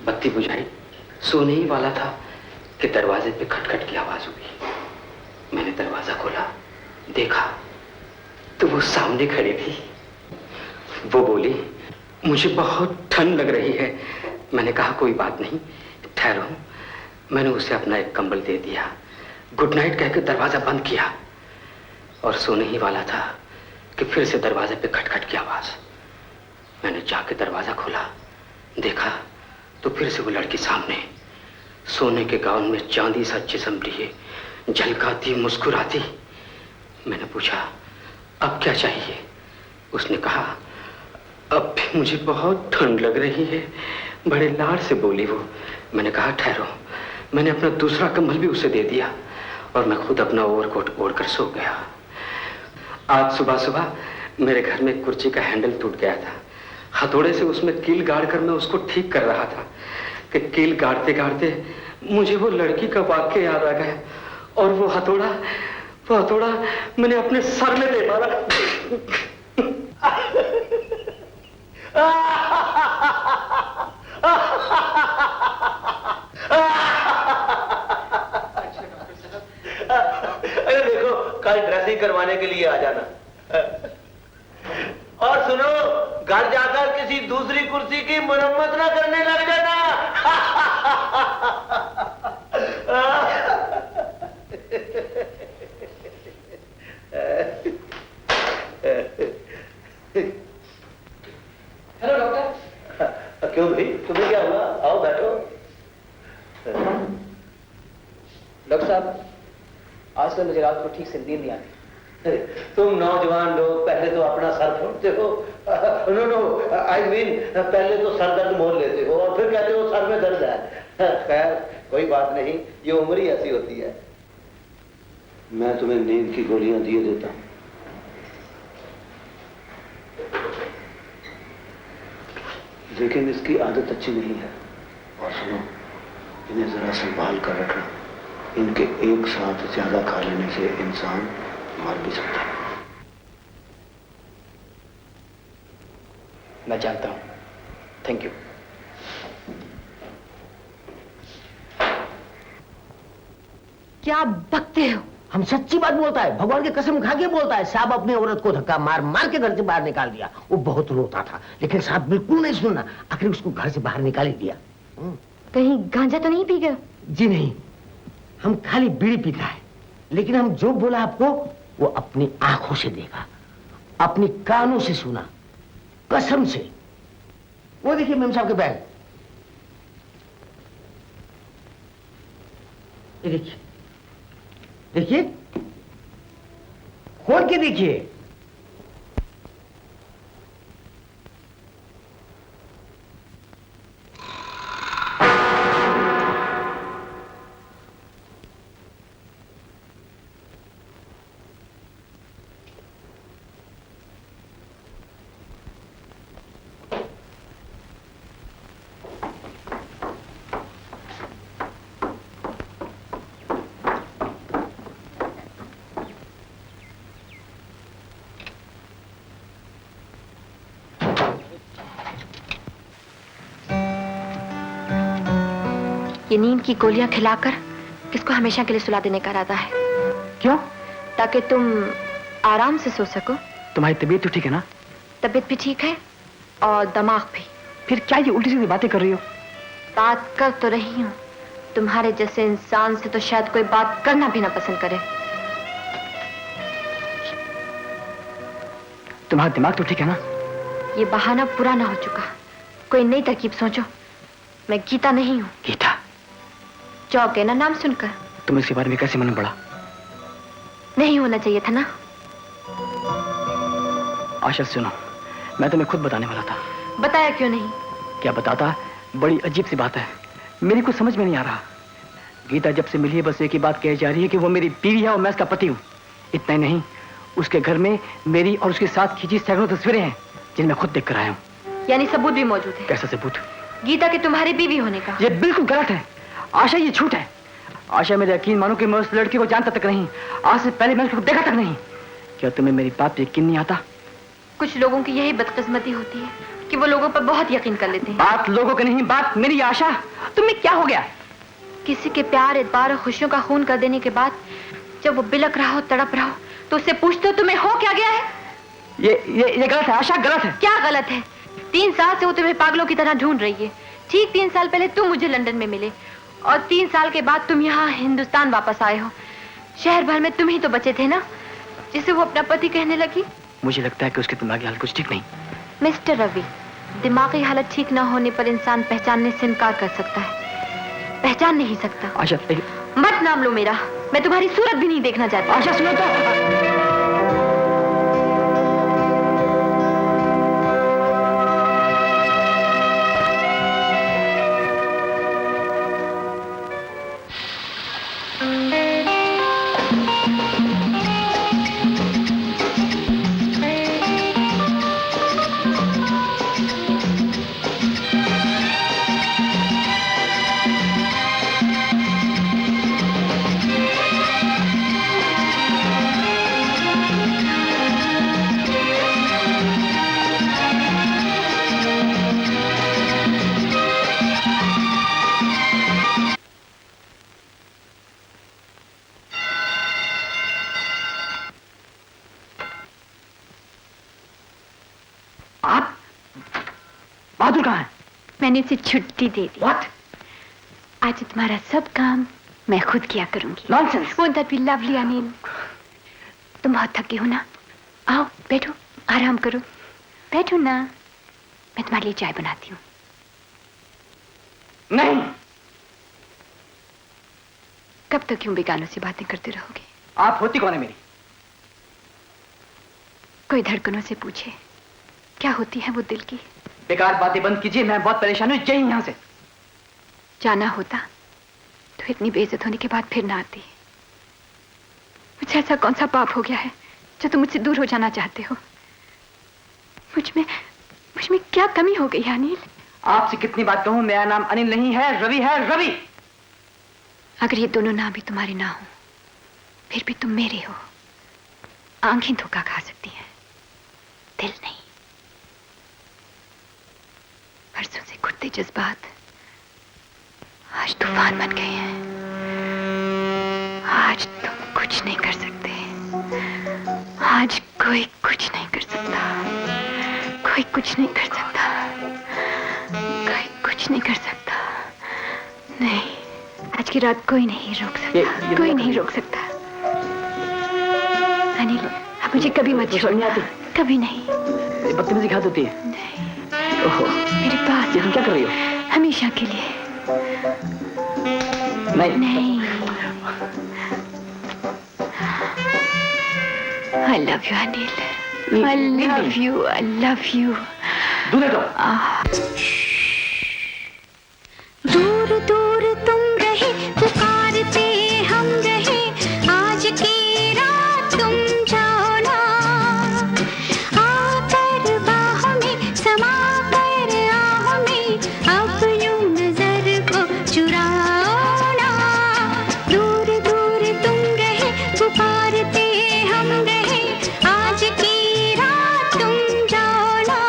बत्ती बुझाई, सोने ही वाला था कि दरवाजे पे खटखट की आवाज हुई। मैंने दरवाजा खोला, देखा तो वो सामने खड़ी थी। वो बोली, मुझे बहुत ठंड लग रही है। मैंने कहा कोई बात नहीं, ठहरो। मैंने उसे अपना एक कंबल दे दिया, गुड नाइट कहकर दरवाजा बंद किया, और सोने ही वाला था कि फिर से दरवाजे पे खटखट की आवाज। मैंने जाके दरवाजा खोला, देखा तो फिर से वो लड़की सामने, सोने के गाउन में चांदी सा जिस्म लिए, झलकाती मुस्कुराती। मैंने पूछा अब क्या चाहिए? उसने कहा अब भी मुझे बहुत ठंड लग रही है, बड़े लाड से बोली वो। मैंने कहा ठहरो। मैंने अपना दूसरा कंबल भी उसे दे दिया, और मैं खुद अपना ओवरकोट ओढ़कर सो गया। आज सुबह सुबह मेरे घर में कुर्सी का हैंडल टूट गया था। हथौड़े से उसमें कील गाड़ कर मैं उसको ठीक कर रहा था कि कील गाड़ते गाड़ते मुझे वो लड़की का वाक्य याद आ गया, और वो हथौड़ा मैंने अपने सर में दे मारा। अरे देखो, कल ड्रेसिंग करवाने के लिए आ जाना। किसी दूसरी कुर्सी की मरम्मत ना करने लग जाना। Hello doctor. क्यों भाई, तुम्हें क्या हुआ? आओ बैठो। डॉक्टर साहब, आजकल मुझे रात को ठीक से नींद नहीं आती। तुम नौजवान लोग पहले तो अपना सर फोड़ते हो, नो आई मीन पहले तो सर दर्द मोल लेते हो और फिर कहते हो सर में दर्द है। खैर कोई बात नहीं, ये उम्र ही ऐसी होती है। मैं तुम्हें नींद की गोलियां दिए देता हूं। लेकिन इसकी आदत अच्छी नहीं है। और सुनो, इन्हें जरा संभाल कर रखना। इनके एक साथ ज्यादा खा लेने से इंसान मर भी सकता है। मैं जानता हूं। Thank you. क्या बकते हो? हम सच्ची बात बोलता है, भगवान की कसम खा के बोलता है। साहब अपनी औरत को धक्का मार मार के घर से बाहर निकाल दिया। वो बहुत रोता था, लेकिन साहब बिल्कुल नहीं सुना। आखिर उसको घर से बाहर निकाल ही दिया। कहीं गांजा तो नहीं पी गए? जी नहीं, हम खाली बीड़ी पीता है। लेकिन हम जो बोला आपको वो अपनी आंखों से देखा, अपनी कानों से सुना, कसम से। वो देखिए मेम साहब के बैग, ये देखिए, देखिए खोल के देखिए। ये नींद की गोलियां खिलाकर किसको हमेशा के लिए सुला देने का इरादा है? क्यों? ताकि तुम आराम से सो सको। तुम्हारी तबीयत तो ठीक है ना? तबीयत भी ठीक है और दिमाग भी। फिर क्या ये उल्टी सीधी बातें कर रही हो? बात कर तो रही हूँ। तुम्हारे जैसे इंसान से तो शायद कोई बात करना भी ना पसंद करे। तुम्हारा दिमाग तो ठीक है ना? ये बहाना पुराना हो चुका, कोई नई तरकीब सोचो। मैं गीता नहीं हूँ। गीता? चौंक गए ना नाम सुनकर? तुम इसके बारे में कैसे मालूम पड़ा? नहीं होना चाहिए था ना। आशा सुनो, मैं तुम्हें खुद बताने वाला था। बताया क्यों नहीं? क्या बताता? बड़ी अजीब सी बात है, मेरी कुछ समझ में नहीं आ रहा। गीता जब से मिली है बस एक ही बात कही जा रही है कि वो मेरी बीवी है और मैं उसका पति हूँ। इतना ही नहीं, उसके घर में मेरी और उसके साथ खींची सैकड़ों तस्वीरें हैं जिनमें खुद देख कर आया हूँ। यानी सबूत भी मौजूद है? कैसा सबूत? गीता के तुम्हारी बीवी होने का। ये बिल्कुल गलत है आशा, ये झूठ है। आशा, मेरे यकीन मानो कि मैं उस लड़की को जानता तक नहीं, आज से पहले मैं उसको देखा तक नहीं। क्या तुम्हें मेरी बात पे यकीन नहीं आता? कुछ लोगों की यही बदकिस्मती होती है कि वो लोगों पर बहुत यकीन कर लेते हैं। बात लोगों की नहीं, बात मेरी। आशा, तुम्हें क्या हो गया? किसी के प्यार, एतबार और खुशियों का खून कर देने के बाद जब वो बिलक रहा हो, तड़प रहा हो, तो उससे पूछते हो तुम्हें हो क्या गया है? ये गलत है आशा, गलत है। क्या गलत है? 3 साल से वो तुम्हें पागलों की तरह ढूंढ रही है। ठीक 3 साल पहले तुम मुझे लंदन में मिले और 3 साल के बाद तुम यहाँ हिंदुस्तान वापस आए हो। शहर भर में तुम ही तो बचे थे ना जिसे वो अपना पति कहने लगी। मुझे लगता है कि उसकी दिमागी हालत कुछ ठीक नहीं। मिस्टर रवि, दिमागी हालत ठीक न होने पर इंसान पहचानने से इनकार कर सकता है, पहचान नहीं सकता। आशा, मत नाम लो मेरा, मैं तुम्हारी सूरत भी नहीं देखना चाहती। आशा सुनो तो। बहादुर कहाँ है? मैंने उसे छुट्टी दे दी। What? आज तुम्हारा सब काम मैं खुद किया करूंगी। Nonsense. Won't that be lovely, Anil? तुम बहुत थके हो ना? आओ बैठो, आराम करो। बैठो ना, मैं तुम्हारे लिए चाय बनाती हूँ। नहीं। कब तक क्यों बेगानों से बातें करते रहोगे? आप होती कौन है मेरी? कोई धड़कनों से पूछे क्या होती है वो दिल की। बेकार बातें बंद कीजिए, मैं बहुत परेशान हूँ, जाइए यहाँ से। जाना होता तो इतनी बेइज्जत होने के बाद फिर ना आती। मुझे ऐसा कौन सा पाप हो गया है जो तुम मुझसे दूर हो जाना चाहते हो? मुझ में क्या कमी हो गई है अनिल? आपसे कितनी बात कहूँ, मेरा नाम अनिल नहीं है, रवि है, रवि। अगर ये दोनों नाम भी तुम्हारे ना हो फिर भी तुम मेरे हो। आंखें धोखा खा सकती हैं, दिल नहीं। बरसों से घुटते जज्बात आज तूफान बन गए हैं। आज तुम कुछ नहीं कर सकते। आज कोई कुछ नहीं कर सकता। कोई कुछ नहीं कर सकता। कोई कुछ नहीं कर सकता। नहीं, आज की रात कोई नहीं रोक सकता। कोई नहीं रोक सकता। अनिल, अब मुझे कभी मत छोड़ना। कभी नहीं। बदतमीजी घात होती है। नहीं। ओहो, मेरे पास तुम क्या कर रही हो? हमेशा के लिए। नहीं। नहीं। I love you, Anil. I love you. I love you. दूल्हे दो। दूर दूर तुम रहे, पुकारते हम रहे, आज की रात तुम जाओ ना। आकर बाहों में समा कर आहों में, अब यूं नजर को चुराओ ना। दूर दूर तुम रहे, पुकारते हम रहे, आज की रात तुम जाओ ना।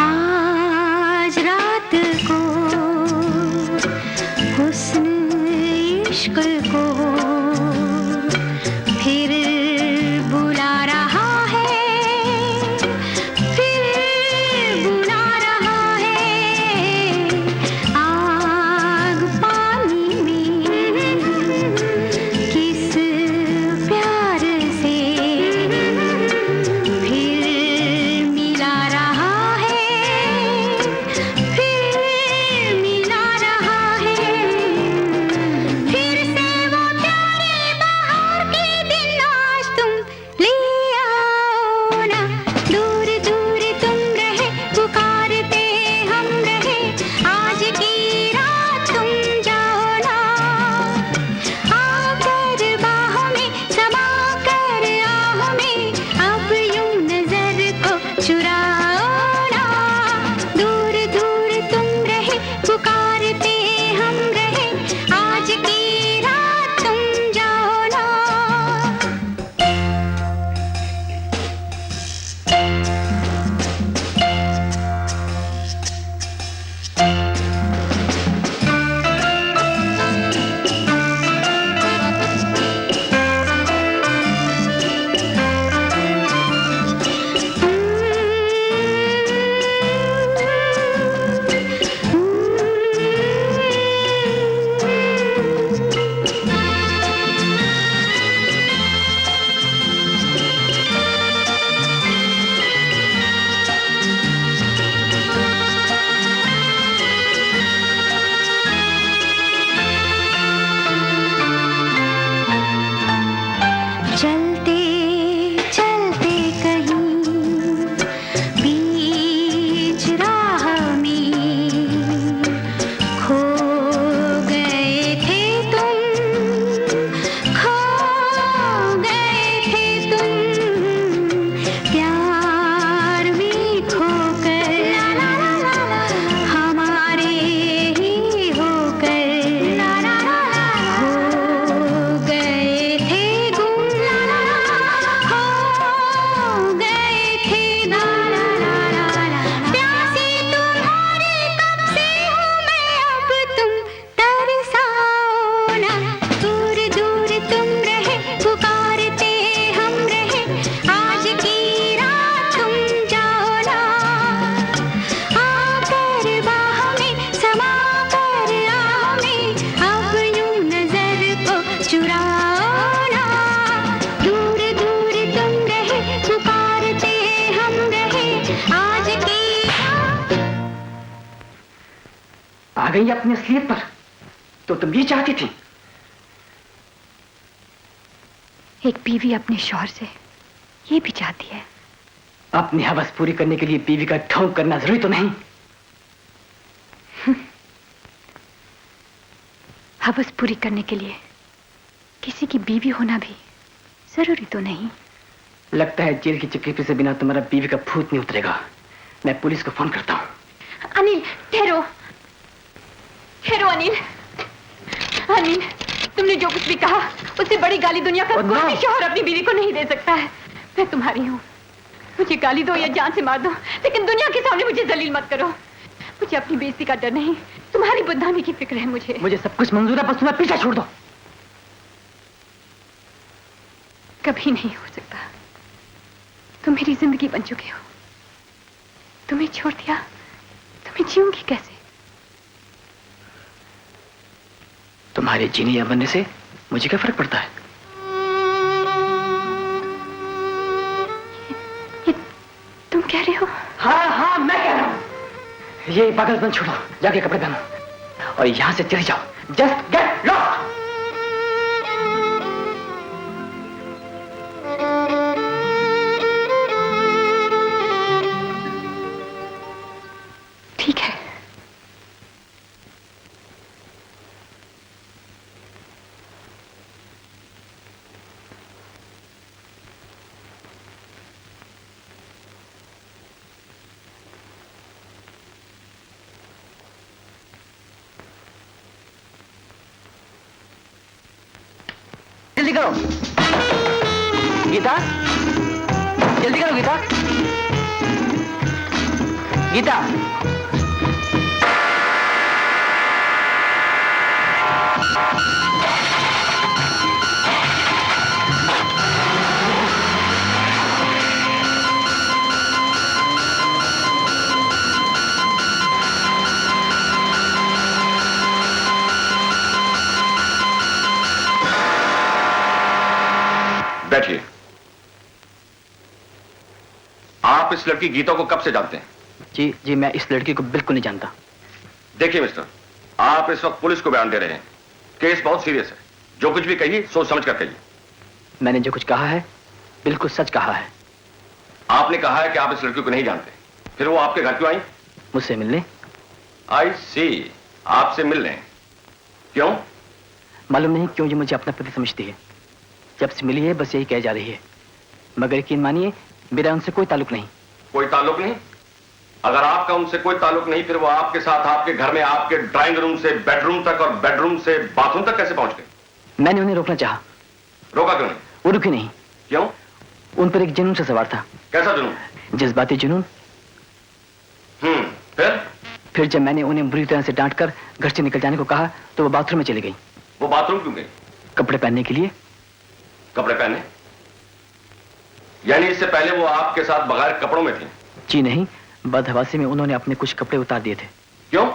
आज रात को हुस्न इश्क को फिर बुला रहा है, फिर बुला रहा है। आग पानी में किस प्यार से फिर मिला रहा है, फिर मिला रहा है। फिर से वो प्यारे बाहर के दिन आज तुम ले आओ ना। दूर दूर तुम रहे, पुकारते हम रहे, आज की रात तुम जाओ ना। आकर बाहों में समा कर आहों में, अब यूं नजर को चुराओ ना। दूर दूर तुम रहे, पुकारते हम रहे, आज की रात तुम जाओ ना। आज की आ गई अपनी असलियत पर। तो तुम ये चाहती थी? एक बीवी अपने शौहर से ये भी चाहती है। अपनी हवस पूरी करने के लिए बीवी का ढोंग करना जरूरी तो नहीं? हवस पूरी करने के लिए किसी की बीवी होना भी जरूरी तो नहीं। लगता है जेल की चिपकी से बिना तुम्हारा बीवी का भूत नहीं उतरेगा। मैं पुलिस को फोन करता हूँ। अनिल ठहरो, ठहरो अनिल। अनिल, तुमने जो कुछ भी कहा उससे बड़ी गाली दुनिया का कोई भी शौहर अपनी बीवी को नहीं दे सकता है। मैं तुम्हारी हूँ, मुझे गाली दो या जान से मार दो, लेकिन दुनिया के सामने मुझे जलील मत करो। मुझे अपनी बेइज्जती का डर नहीं, तुम्हारी बदनामी की फिक्र है मुझे। मुझे सब कुछ मंजूर है, बस तुम्हें पीछा छोड़ दो। कभी नहीं हो सकता। तुम मेरी जिंदगी बन चुके हो। तुम्हें छोड़ दिया तो मैं जीऊंगी कैसे? तुम्हारे जीने या मरने से मुझे क्या फर्क पड़ता है? ये तुम कह रहे हो? हाँ, मैं कह रहा हूँ। ये पागलपन छोड़ो, जाके कपड़े पहनो और यहां से चले जाओ। Just get lost. ठीक है। जल्दी करो गीता, जल्दी करो गीता। गीता, बैठिए। आप इस लड़की गीता को कब से जानते हैं? जी, मैं इस लड़की को बिल्कुल नहीं जानता। देखिए मिस्टर, आप इस वक्त पुलिस को बयान दे रहे हैं। केस बहुत सीरियस है। जो कुछ भी कहिए सोच समझ कर कहिए। मैंने जो कुछ कहा है बिल्कुल सच कहा है। आपने कहा है कि आप इस लड़की को नहीं जानते, फिर वो आपके घर क्यों आई? मुझसे मिलने। आई सी, आपसे मिलने। क्यों? मालूम नहीं क्यों ये मुझे अपना पति समझती है। जब से मिली है बस यही कह जा रही है, मगर यकीन मानिए मेरा उनसे कोई ताल्लुक नहीं। कोई ताल्लुक नहीं? अगर आपका उनसे कोई ताल्लुक नहीं, फिर वो आपके साथ आपके घर में आपके ड्राइंग रूम से बेडरूम तक और बेडरूम से बाथरूम तक कैसे पहुंच गए? मैंने उन्हें रोकना चाहा। रोका क्यों नहीं? वो रुकी नहीं। क्यों? उन पर एक जुनून से सवार था। कैसा जुनून? जज्बाती जुनून। फिर जब मैंने उन्हें बुरी तरह से डांटकर घर से निकल जाने को कहा तो वो बाथरूम में चली गई। वो बाथरूम क्यों गई? कपड़े पहनने के लिए। कपड़े पहने? यानी इससे पहले वो आपके साथ बगैर कपड़ों में थी? जी नहीं, बदहवासी में उन्होंने अपने कुछ कपड़े उतार दिए थे। क्यों?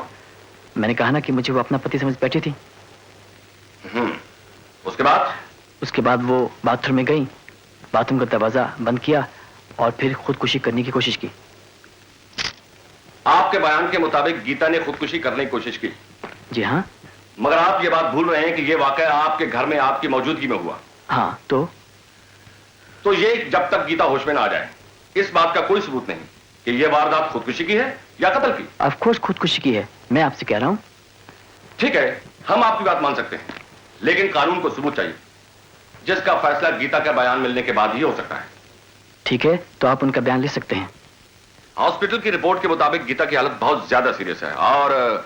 मैंने कहा ना कि मुझे वो अपना पति समझ बैठी थी। उसके बाद? उसके बाद वो बाथरूम में गई, बाथरूम का दरवाजा बंद किया और फिर खुदकुशी करने की कोशिश की। आपके बयान के मुताबिक गीता ने खुदकुशी करने की कोशिश की? जी हाँ। मगर आप ये बात भूल रहे हैं कि ये वाकया आपके घर में आपकी मौजूदगी में हुआ। हाँ, तो ये जब तक गीता होश में ना आ जाए इस बात का कोई सबूत नहीं कि ये वारदात खुदकुशी की है या कत्ल की। ऑफ कोर्स खुदकुशी की है, मैं आपसे कह रहा हूं। ठीक है, हम आपकी बात मान सकते हैं, लेकिन कानून को सबूत चाहिए जिसका फैसला गीता का बयान मिलने के बाद ही हो सकता है। ठीक है, तो आप उनका बयान ले सकते हैं। हॉस्पिटल की रिपोर्ट के मुताबिक गीता की हालत बहुत ज्यादा सीरियस है और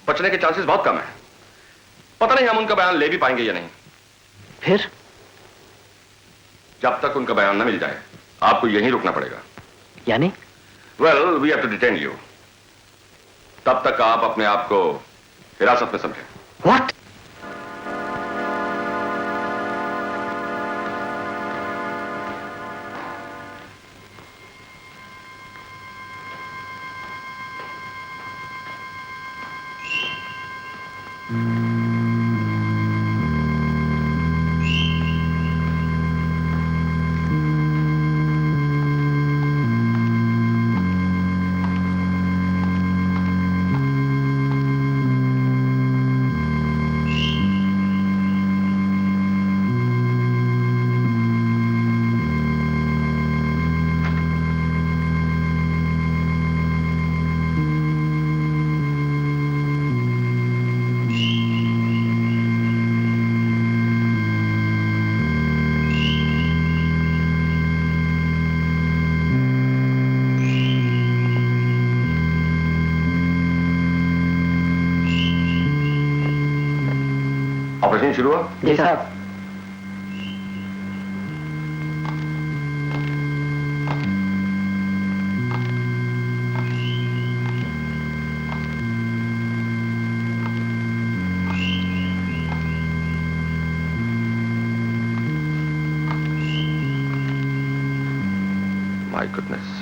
बचने के चांसेस बहुत कम है। पता नहीं हम उनका बयान ले भी पाएंगे या नहीं। फिर? जब तक उनका बयान न मिल जाए आपको यहीं रुकना पड़ेगा। यानी? Well, we have to detain you. तब तक आप अपने आप को हिरासत में समझें। व्हाट? मशीन शुरू हुआ? जी साहब। My goodness.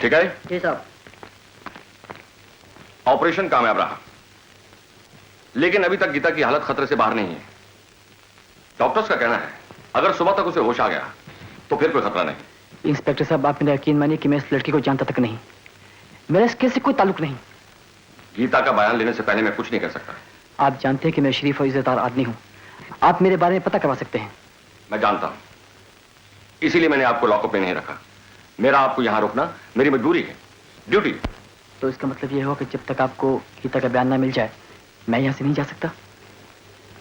ठीक है जी साहब। ऑपरेशन कामयाब रहा, लेकिन अभी तक गीता की हालत खतरे से बाहर नहीं है। डॉक्टर्स का कहना है अगर सुबह तक उसे होश आ गया तो फिर कोई खतरा नहीं। इंस्पेक्टर साहब, आप मेरा यकीन मानिए कि मैं इस लड़की को जानता तक नहीं। मेरा इस केस से कोई ताल्लुक नहीं। गीता का बयान लेने से पहले मैं कुछ नहीं कर सकता। आप जानते हैं कि मैं शरीफ और इज्जतदार आदमी हूँ। आप मेरे बारे में पता करवा सकते हैं। मैं जानता हूं, इसीलिए मैंने आपको लॉकअप में नहीं रखा। मेरा आपको यहां रोकना मेरी मजबूरी है, ड्यूटी। तो इसका मतलब यह हुआ कि जब तक आपको गीता का बयान ना मिल जाए मैं यहां से नहीं जा सकता।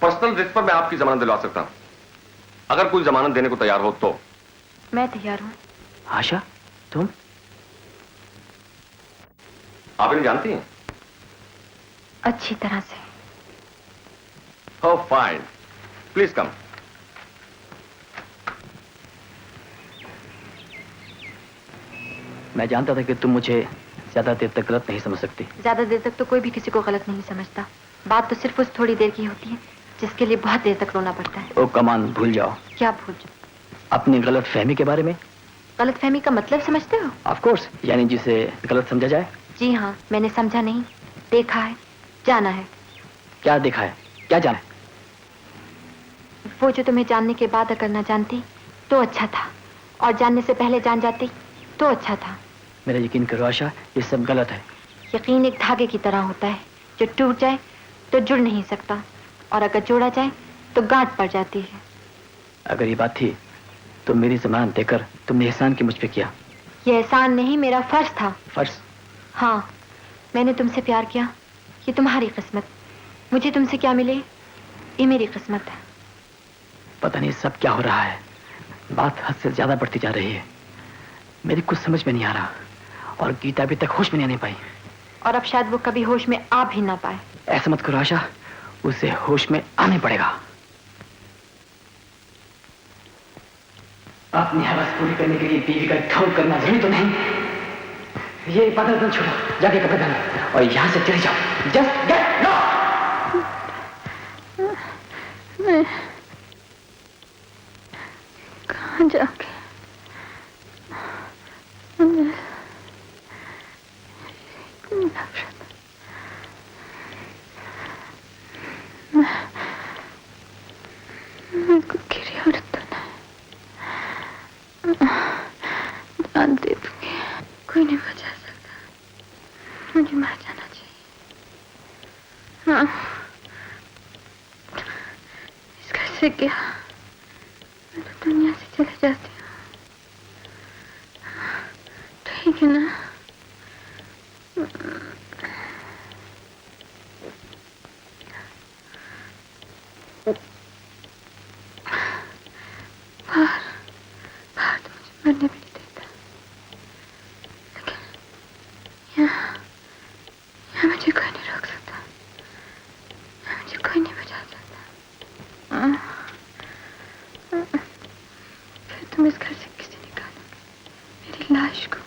पर्सनल रिस्क पर मैं आपकी जमानत दिलवा सकता हूं। अगर कोई जमानत देने को तैयार हो तो। मैं तैयार हूँ। आशा, तुम? आप इन्हें जानती हैं? अच्छी तरह से। Oh, fine. Please come. मैं जानता था कि तुम मुझे ज्यादा देर तक गलत नहीं समझ सकती। ज्यादा देर तक तो कोई भी किसी को गलत नहीं समझता। बात तो सिर्फ उस थोड़ी देर की होती है जिसके लिए बहुत देर तक रोना पड़ता है। ओ कमान, भूल जाओ। क्या भूल जाओ? अपनी गलत फहमी के बारे में। गलत फहमी का मतलब समझते हो? ऑफ कोर्स, यानी जिसे गलत समझा जाए। जी हाँ, मैंने समझा नहीं, देखा है, जाना है। क्या देखा है, क्या जाना है? वो जो तुम्हें जानने के बाद अगर ना जानती तो अच्छा था, और जानने से पहले जान जाती तो अच्छा था। मेरा यकीन करो आशा, ये सब गलत है। यकीन एक धागे की तरह होता है जो टूट जाए तो जुड़ नहीं सकता, और अगर जोड़ा जाए तो गांठ पड़ जाती है। अगर ये बात थी तो मेरी जमानत देकर तुमने एहसान की मुझ पे किया। ये एहसान नहीं, मेरा फर्ज था। फर्ज? हाँ, मैंने तुमसे प्यार किया, ये तुम्हारी किस्मत। मुझे तुमसे क्या मिले ये मेरी किस्मत है। पता नहीं सब क्या हो रहा है। बात हद से ज्यादा बढ़ती जा रही है। मेरी कुछ समझ में नहीं आ रहा, और गीता अभी तक होश में नहीं आने पाई। और अब शायद वो कभी होश में आ भी ना पाए। ऐसा मत करो आशा, उसे होश में आने पड़ेगा। अपनी हवस पूरी करने के लिए बीवी का ढोंग करना जरूरी तो नहीं। ये पागलपन छोड़ो, जाके कपड़े पहनो और यहां से चले जाओ। Just get lost. मैं कहाँ जाके मैं को गिरी औरत तो नहीं जान दे दूंगी, कोई नहीं बचा सकता। मुझे मर जाना चाहिए। हाँ, इस घर से क्या, मैं तो दुनिया से चले जाती हूँ। ठीक है ना? बाहर तो मुझे मरने भी नहीं देता, लेकिन यहाँ मुझे कोई नहीं रोक सकता, मुझे कोई नहीं बचा सकता। फिर तुम इस घर से किसे निकालोगे मेरी लाश को?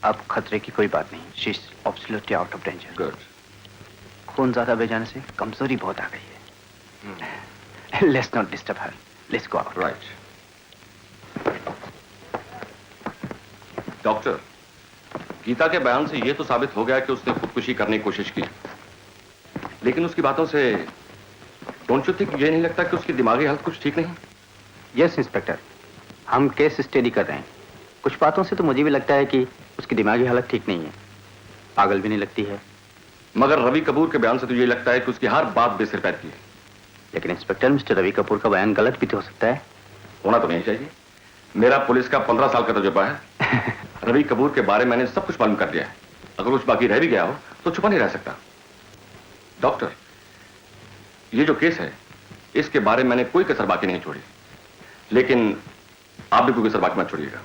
अब खतरे की कोई बात नहीं। She is absolutely out of danger. Good. खून ज्यादा बह जाने से कमजोरी बहुत आ गई है। Let's not disturb her, let's go out. Right. Doctor, Geeta के बयान से यह तो साबित हो गया कि उसने खुदकुशी करने की कोशिश की, लेकिन उसकी बातों से डोंट यू थिंक ये नहीं लगता कि उसकी दिमागी हालत कुछ ठीक नहीं? यस इंस्पेक्टर, हम केस स्टडी कर रहे हैं। कुछ बातों से तो मुझे भी लगता है कि उसकी दिमागी हालत ठीक नहीं है, पागल भी नहीं लगती है। मगर रवि कपूर के बयान से तो ये लगता है कि उसकी हर बात बेसिर पैर की है। लेकिन इंस्पेक्टर, मिस्टर रवि कपूर का बयान गलत भी तो हो सकता है। होना तो नहीं चाहिए। मेरा पुलिस का 15 साल का तजुर्बा है। रवि कपूर के बारे में मैंने सब कुछ मालूम कर लिया है। अगर कुछ बाकी रह भी गया हो तो छुपा नहीं रह सकता। डॉक्टर, ये जो केस है इसके बारे में मैंने कोई कसर बाकी नहीं छोड़ी, लेकिन आप भी कोई कसर बाकी मत छोड़िएगा।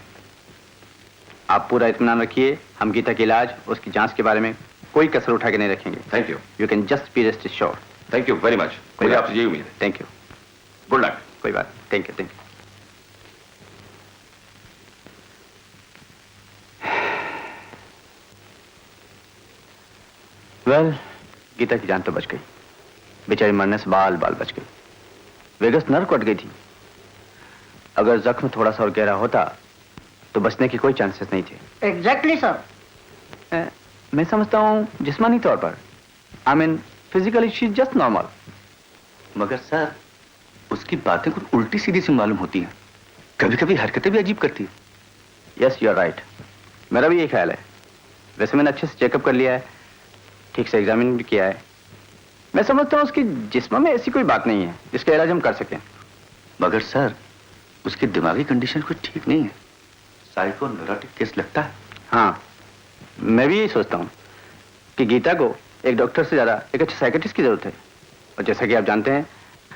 आप पूरा इत्मीनान रखिए, हम गीता के इलाज, उसकी जांच के बारे में कोई कसर उठा के नहीं रखेंगे। Thank you. You can just be rest assured. Thank you very much. मुझे आपसे यही उम्मीद है। Thank you. Good luck. कोई बात। Thank you. Thank you. Well, Geeta की जान तो बच गई। बेचारी मरने से बाल बाल बच गई। वेगस नर्व कट गई थी। अगर जख्म थोड़ा सा और गहरा होता तो बचने के कोई चांसेस नहीं थे। Exactly sir. मैं समझता हूँ जिस्मानी तौर पर, I mean physically she is just normal. मगर सर, उसकी बातें कुछ उल्टी सीधी सी मालूम होती हैं। कभी कभी हरकतें भी अजीब करती है। Yes, you are right. मेरा भी ये ख्याल है। वैसे मैंने अच्छे से चेकअप कर लिया है, ठीक से एग्जामिन भी किया है। मैं समझता हूँ उसकी जिस्म में ऐसी कोई बात नहीं है जिसका इलाज हम कर सकें। मगर सर, उसकी दिमागी कंडीशन कुछ ठीक नहीं है। साइको न्यूरोटिक केस लगता है। हाँ, मैं भी यही सोचता हूँ कि गीता को एक डॉक्टर से ज्यादा एक अच्छे साइकेट्रिस्ट की जरूरत है। और जैसा कि आप जानते हैं,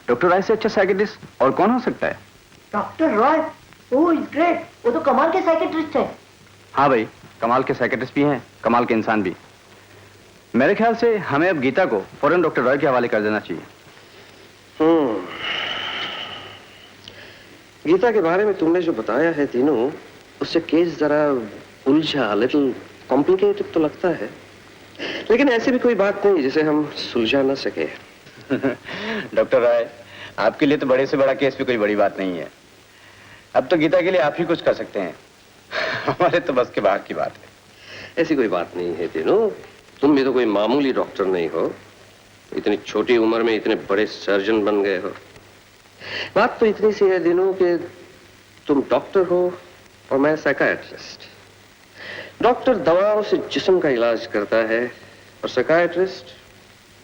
डॉक्टर रॉय से अच्छा साइकेट्रिस्ट और कौन हो सकता है? Doctor Roy, oh is great. वो तो कमाल के साइकेट्रिस्ट है। हाँ भाई, कमाल के साइकेट्रिस्ट भी हैं, कमाल के इंसान भी। मेरे ख्याल से हमें अब गीता को फौरन डॉक्टर रॉय के हवाले कर देना चाहिए। गीता के बारे में तुमने जो बताया है तीनों, उससे केस जरा उलझा, लिटिल कॉम्प्लिकेटेड तो लगता है, लेकिन ऐसी भी कोई बात नहीं जिसे हम सुलझा ना सके। डॉक्टर रॉय, आपके लिए तो बड़े से बड़ा केस भी कोई बड़ी बात नहीं है। अब तो गीता के लिए आप ही कुछ कर सकते हैं। हमारे तो बस के बाहर की बात है। ऐसी कोई बात नहीं है तीनों। तुम भी तो कोई मामूली डॉक्टर नहीं हो। इतनी छोटी उम्र में इतने बड़े सर्जन बन गए हो। बात तो इतनी सी है दिनों कि तुम डॉक्टर हो और मैं साइकियाट्रिस्ट। डॉक्टर दवाओं से जिस्म का इलाज करता है और साइकियाट्रिस्ट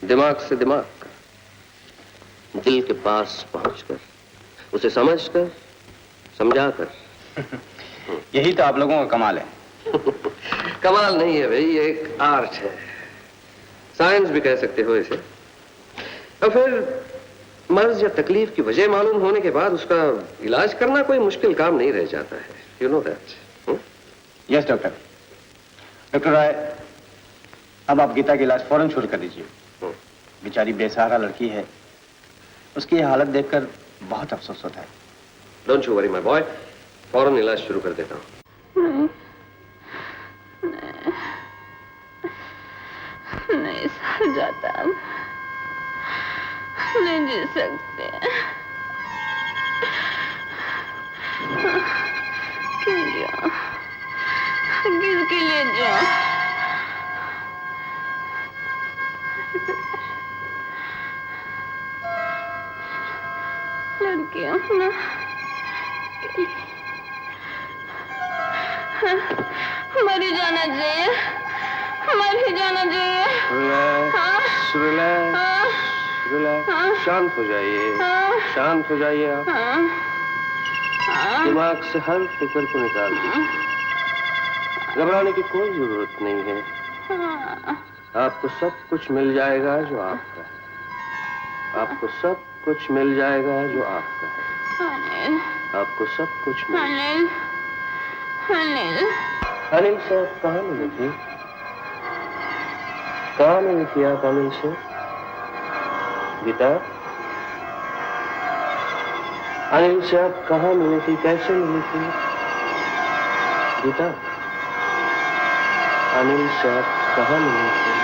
दिमाग से दिमाग का, दिल के पास पहुंचकर, उसे समझकर, समझाकर। यही तो आप लोगों का कमाल है। कमाल नहीं है भाई, ये एक आर्ट है। साइंस भी कह सकते हो इसे। और फिर मर्ज या तकलीफ की वजह मालूम होने के बाद उसका इलाज करना कोई मुश्किल काम नहीं रह जाता है। You know that. Yes doctor. Doctor Roy, अब आप गीता का इलाज फौरन शुरू कर दीजिए। बेचारी बेसहारा लड़की है, उसकी ये हालत देखकर बहुत अफसोस होता है। Don't you worry my boy, फौरन इलाज शुरू कर देता हूँ। नहीं सह जाता, अब नहीं जी सकते। क्यों जाओ, किसके लिए जाओ? लड़कियों ना मर ही जाना चाहिए, मर ही जाना चाहिए। Relax, relax, relax. शांत हो जाइए, शांत हो जाइए आप। दिमाग से हर फिक्र को निकाल दीजिए। घबराने की कोई जरूरत नहीं है। आपको सब कुछ मिल जाएगा जो आपका है। आपको सब कुछ मिल जाएगा जो आपका है। आपको सब कुछ मिल जाएगा। अनिल, अनिल साहब कहाँ मिले थे? कहाँ मिली थी आप अनिल से? गीता, अनिल से आप कहाँ मिली थी, कैसे मिली थी? गीता, अनिल से आप कहाँ मिली थी,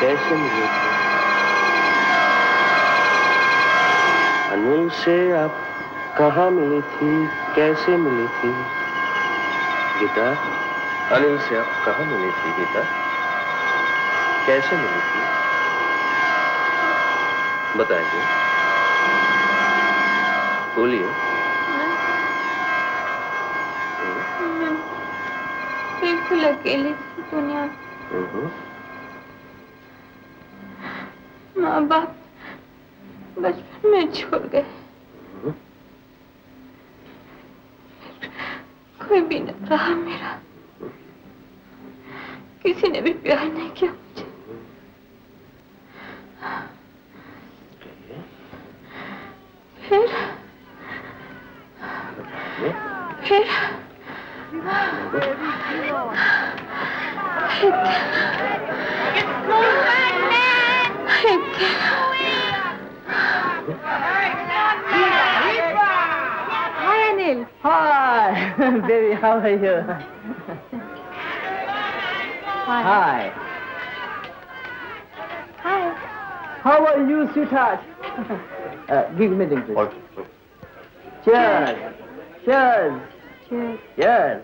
कैसे मिली थी? अनिल से आप कहाँ मिली थी, कैसे मिली थी? गीता, अनिल से आप कहाँ मिली थी? गीता, कैसे मिली थी? बताइए, बोलिए। बिल्कुल अकेली थी दुनिया में। माँ बाप बचपन में छोड़ गए। कोई भी न रहा मेरा, किसी ने भी प्यार नहीं किया मुझे। फिर Hi, Anil. Hi, baby. How are you? Hi. Hi. How are you, sweetheart? Give me the drink, please. Cheers. Cheers. Cheers. Cheers.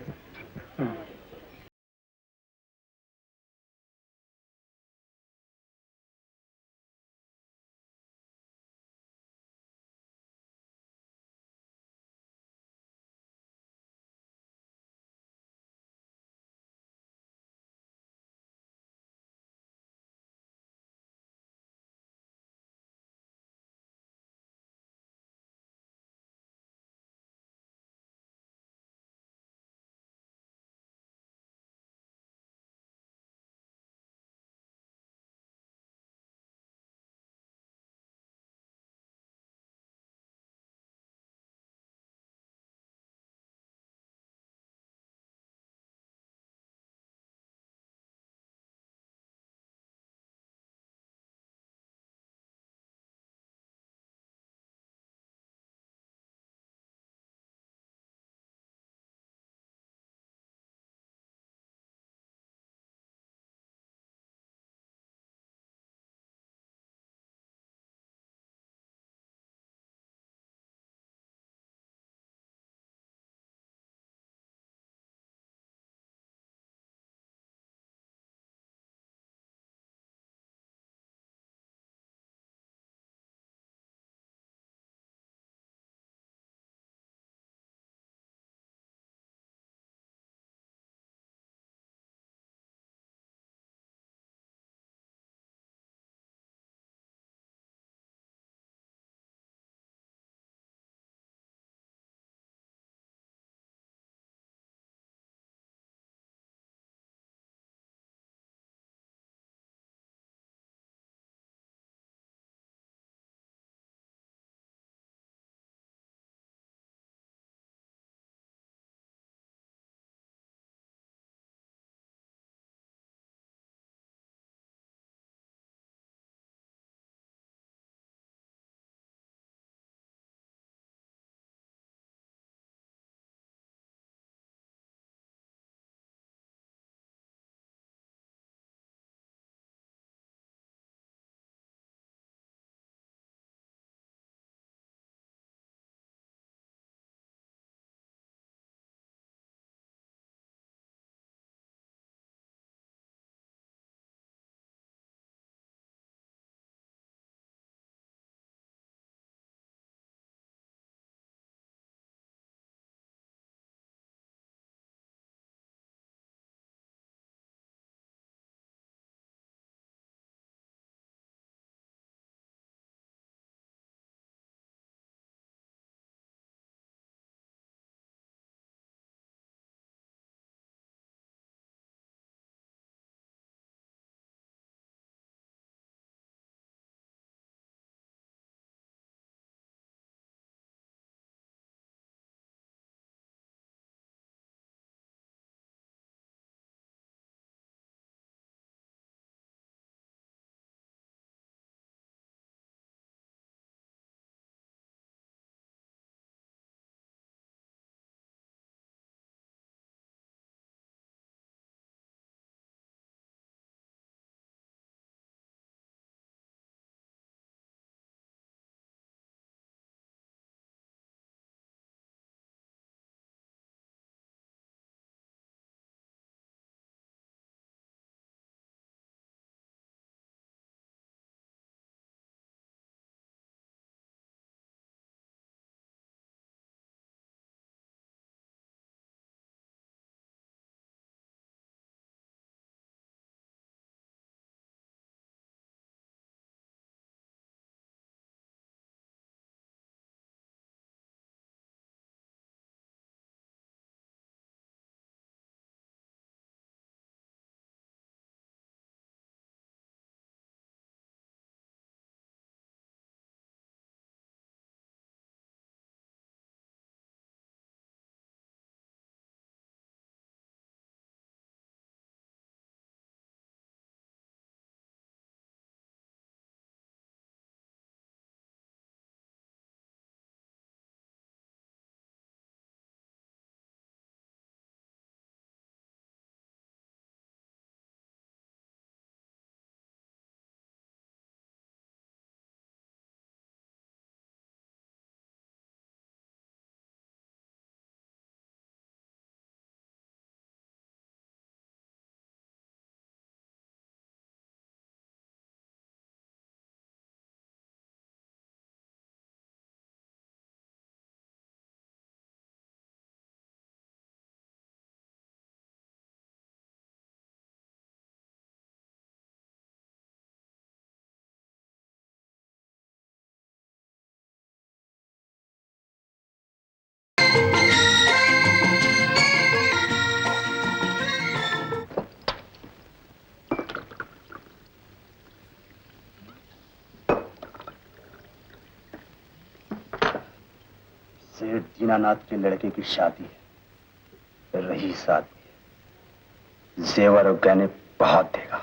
सेठ दीनानाथ के लड़के की शादी है, रईस आदमी, जेवर और गहने बहुत देगा,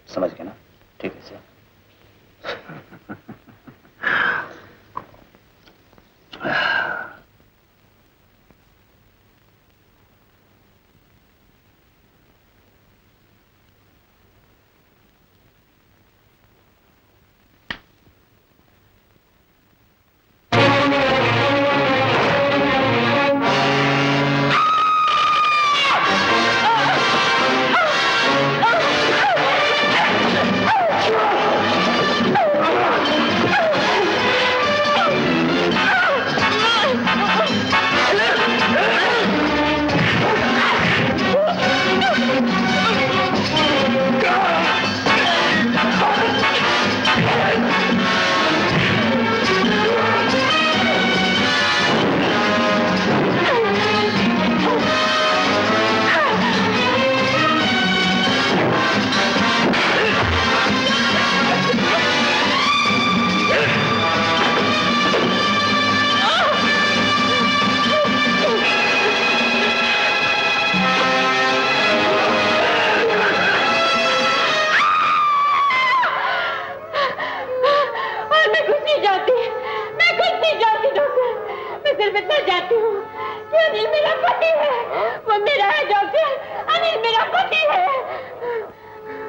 समझ गए ना? ठीक है सर।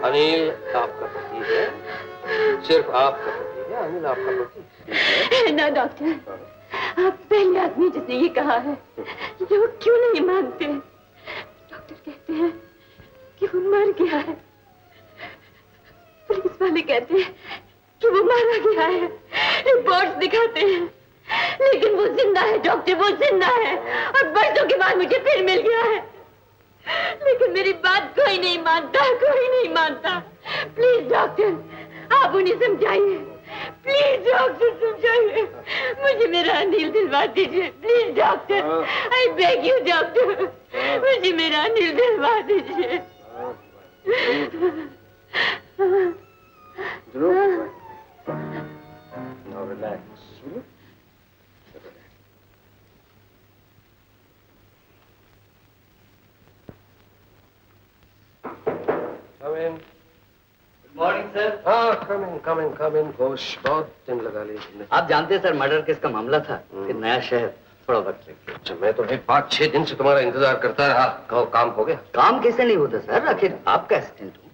अनिल आपका पति है, सिर्फ आपका पति है, अनिल आपका पति है। ना डॉक्टर, आप पहले आदमी जिसने ये कहा है, लोग क्यों नहीं मानते? डॉक्टर कहते हैं कि वो मर गया है, पुलिस वाले कहते हैं कि वो मारा गया है, रिपोर्ट्स दिखाते हैं, लेकिन वो जिंदा है डॉक्टर, वो जिंदा है और बरसों के बाद मुझे फिर मिल गया है। लेकिन मेरी बात कोई नहीं मानता, कोई नहीं मानता। प्लीज डॉक्टर, आप उन्हें समझाइए, प्लीज डॉक्टर समझाइए, मुझे मेरा अनिल दिलवा दीजिए, please doctor, I beg you doctor, मुझे मेरा अनिल दिलवा दीजिए। Now relax. Come in. Good morning sir. हाँ, come in, घोष, बहुत दिन लगा लिए तुमने। आप जानते हैं सर, मर्डर केस का मामला था, फिर नया शहर, थोड़ा वक्त लग गया। अच्छा, मैं तो भाई 5-6 दिन से तुम्हारा इंतजार करता रहा। कहो, काम हो गया? काम कैसे नहीं होता सर, आखिर आपका असिस्टेंट हूँ।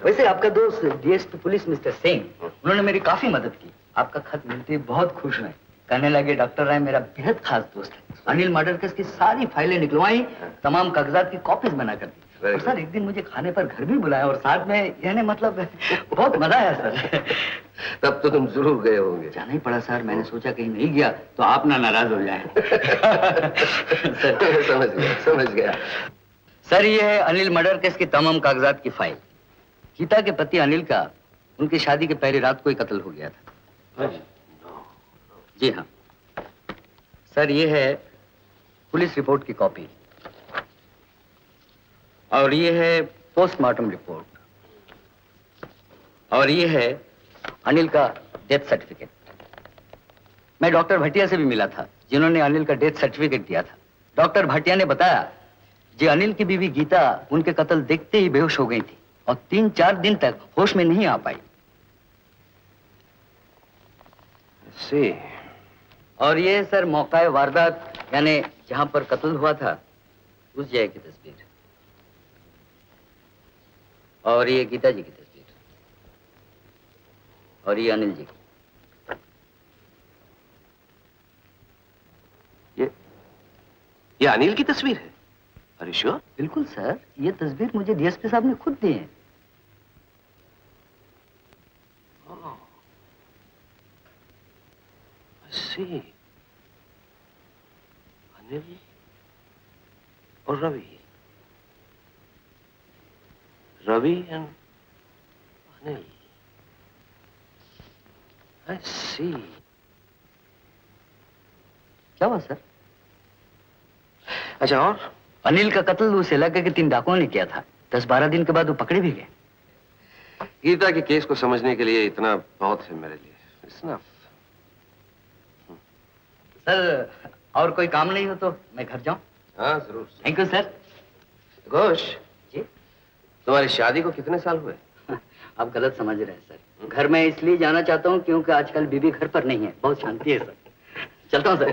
वैसे आपका दोस्त डीएसपी पुलिस मिस्टर सिंह, उन्होंने मेरी काफी मदद की। आपका खत मिलते ही बहुत खुश हुए, कहने लगे डॉक्टर राय मेरा बेहद खास दोस्त है। अनिल मर्डर केस की सारी फाइलें निकलवाई, तमाम कागजात की कॉपीज बना कर दी। और सर एक दिन मुझे खाने पर घर भी बुलाया और साथ में यानी मतलब बहुत मजा आया सर। तब तो तुम जरूर गए होंगे। जाना ही पड़ा सर, मैंने सोचा कहीं नहीं गया तो आप ना नाराज हो जाएं। समझ गया। सर ये है अनिल मर्डर केस की तमाम कागजात की फाइल। गीता के पति अनिल का उनकी शादी के पहली रात को ही कत्ल हो गया था। जी हाँ सर, ये है पुलिस रिपोर्ट की कॉपी और ये है पोस्टमार्टम रिपोर्ट और ये है अनिल का डेथ सर्टिफिकेट। मैं डॉक्टर भटिया से भी मिला था जिन्होंने अनिल का डेथ सर्टिफिकेट दिया था। डॉक्टर भटिया ने बताया कि अनिल की बीवी गीता उनके कत्ल देखते ही बेहोश हो गई थी और 3-4 दिन तक होश में नहीं आ पाई। और ये सर मौका वारदात यानी जहां पर कत्ल हुआ था उस जगह की तस्वीर और ये गीता जी की तस्वीर और ये अनिल जी की। ये अनिल की तस्वीर है? अरे श्योर? बिल्कुल सर, ये तस्वीर मुझे डीएसपी साहब ने खुद दी है। अनिल और Ravi and Anil. I see. क्या हुआ सर? अच्छा, और अनिल का कत्ल उस इलाके के 3 डाकुओं ने किया था। 10-12 दिन के बाद वो पकड़े भी गए। गीता के केस को समझने के लिए इतना बहुत है मेरे लिए। It's enough. सर और कोई काम नहीं हो तो मैं घर जाऊं? हाँ जरूर। Thank you sir. Ghosh ji? तुम्हारी शादी को कितने साल हुए? आप गलत समझ रहे हैं सर। घर में इसलिए जाना चाहता हूँ क्योंकि आजकल बीबी घर पर नहीं है, बहुत शांति है सर। चलता हूँ सर।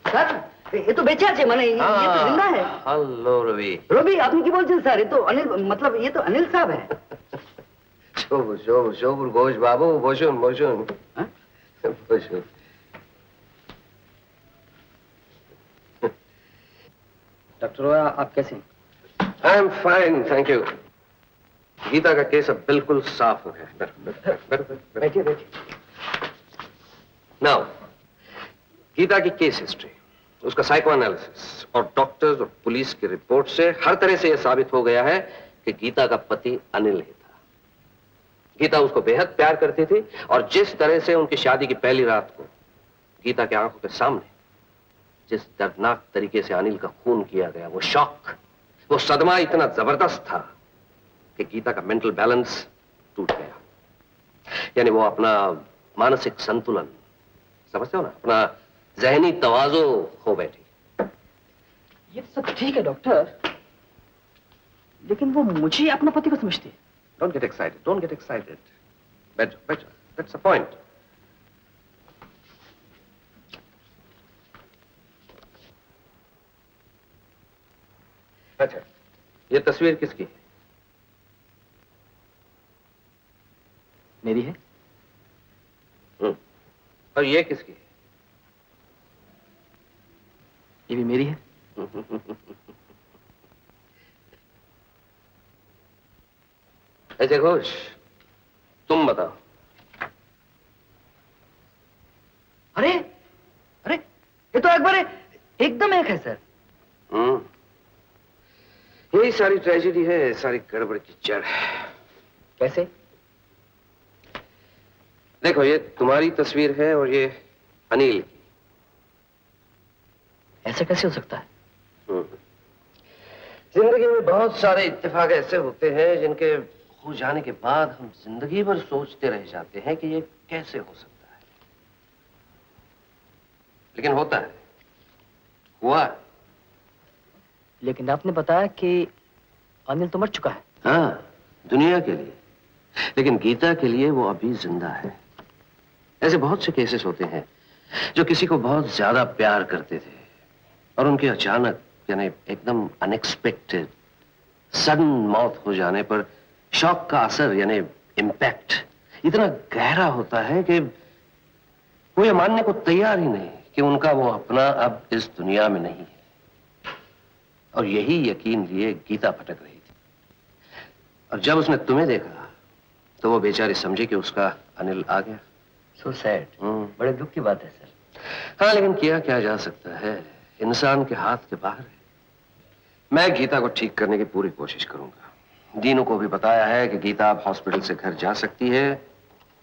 सर ये तो बेचा है मैंने, ये तो जिंदा है। हेलो रवि। रवि आपने की बोलते सर? ये तो अनिल, मतलब ये तो अनिल साहब है। शोभ शोभ शोभ घोष बाबू, बोशुन बोशुन बोशुन। डॉक्टर आप कैसे हैं? I am fine thank you. Geeta का केस अब बिल्कुल साफ हो गया। बैठिए बैठिए। नाउ गीता की केस हिस्ट्री, उसका साइको एनालिसिस और डॉक्टर्स और पुलिस की रिपोर्ट से हर तरह से यह साबित हो गया है कि गीता का पति अनिल ही था। गीता उसको बेहद प्यार करती थी और जिस तरह से उनकी शादी की पहली रात को गीता के आंखों के सामने जिस दर्दनाक तरीके से अनिल का खून किया गया, वो शॉक, वो सदमा इतना जबरदस्त था कि गीता का मेंटल बैलेंस टूट गया। यानी वो अपना मानसिक संतुलन, समझते हो ना, अपना जहनी तवाज़ो खो बैठी। ये सब ठीक है डॉक्टर, लेकिन वो मुझे अपना पति को समझती है। Don't get excited. Don't get excited. Better. That's the point. अच्छा, ये तस्वीर किसकी है? मेरी है। और ये किसकी है? ये भी मेरी है। ऐसे घोष, तुम बताओ। अरे अरे ये तो अकबर एकदम एक है सर। यही सारी ट्रेजेडी है, सारी गड़बड़ की जड़। कैसे? देखो, ये तुम्हारी तस्वीर है और ये अनिल की। ऐसा कैसे हो सकता है? जिंदगी में बहुत सारे इत्तेफाक ऐसे होते हैं जिनके हो जाने के बाद हम जिंदगी भर सोचते रह जाते हैं कि ये कैसे हो सकता है, लेकिन होता है, हुआ है। लेकिन आपने बताया कि अनिल तो मर चुका है। हाँ, दुनिया के लिए, लेकिन गीता के लिए वो अभी जिंदा है। ऐसे बहुत से केसेस होते हैं जो किसी को बहुत ज्यादा प्यार करते थे और उनके अचानक यानी एकदम अनएक्सपेक्टेड सडन मौत हो जाने पर शॉक का असर यानी इम्पैक्ट इतना गहरा होता है कि वो ये मानने को तैयार ही नहीं कि उनका वो अपना अब इस दुनिया में नहीं है। और यही यकीन लिए गीता भटक रही थी, और जब उसने तुम्हें देखा तो वो बेचारी समझी कि उसका अनिल आ गया। So sad. बड़े दुख की बात है सर। हाँ, लेकिन किया क्या जा सकता है, इंसान के हाथ के बाहर है। मैं गीता को ठीक करने की पूरी कोशिश करूंगा। दीनू को भी बताया है कि गीता अब हॉस्पिटल से घर जा सकती है,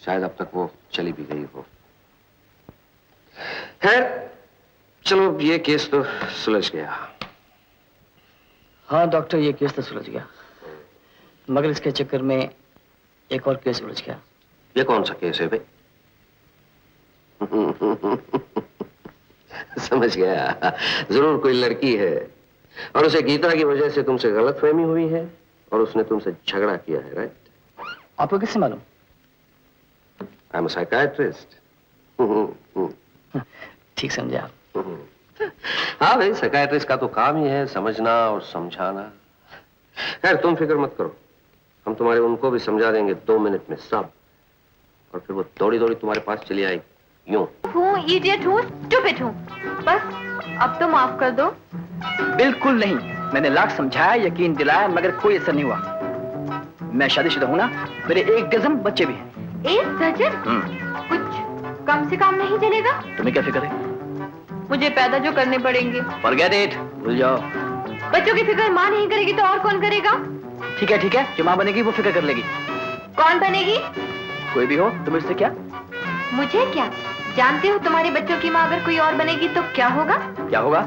शायद अब तक वो चली भी गई हो। खैर चलो, ये केस तो सुलझ गया। हाँ डॉक्टर, ये केस तो सुलझ गया, मगर इसके चक्कर में एक और केस उलझ गया। ये कौन सा केस है भाई? समझ गया, जरूर कोई लड़की है और उसे गीता की वजह से तुमसे गलतफहमी हुई है और उसने तुमसे झगड़ा किया है, राइट? आपको किससे मालूम? I am a psychiatrist. ठीक समझे आप। हाँ भाई, साइकियाट्रिस्ट का तो काम ही है समझना और समझाना। खैर तुम फिक्र मत करो, हम तुम्हारे उनको भी समझा देंगे 2 मिनट में सब, और फिर वो दौड़ी दौड़ी तुम्हारे पास चली आएगी। यूं हूँ, इडियट हूँ, स्टूपिड हूँ, बस अब तो माफ कर दो। बिल्कुल नहीं, मैंने लाख समझाया, यकीन दिलाया, मगर कोई असर नहीं हुआ। मैं शादीशुदा हूँ ना, मेरे 1 डज़न बच्चे भी हैं। 1 दर्जन? कुछ कम से कम नहीं चलेगा? तुम्हें क्या फिक्र है? मुझे पैदा जो करने पड़ेंगे। फॉरगेट इट, भूल जाओ। बच्चों की फिक्र माँ नहीं करेगी तो और कौन करेगा? ठीक है, जो माँ बनेगी वो फिक्र कर लेगी। कौन बनेगी? कोई भी हो, तुम्हें इससे क्या? मुझे क्या? जानते हो तुम्हारे बच्चों की माँ अगर कोई और बनेगी तो क्या होगा? क्या होगा?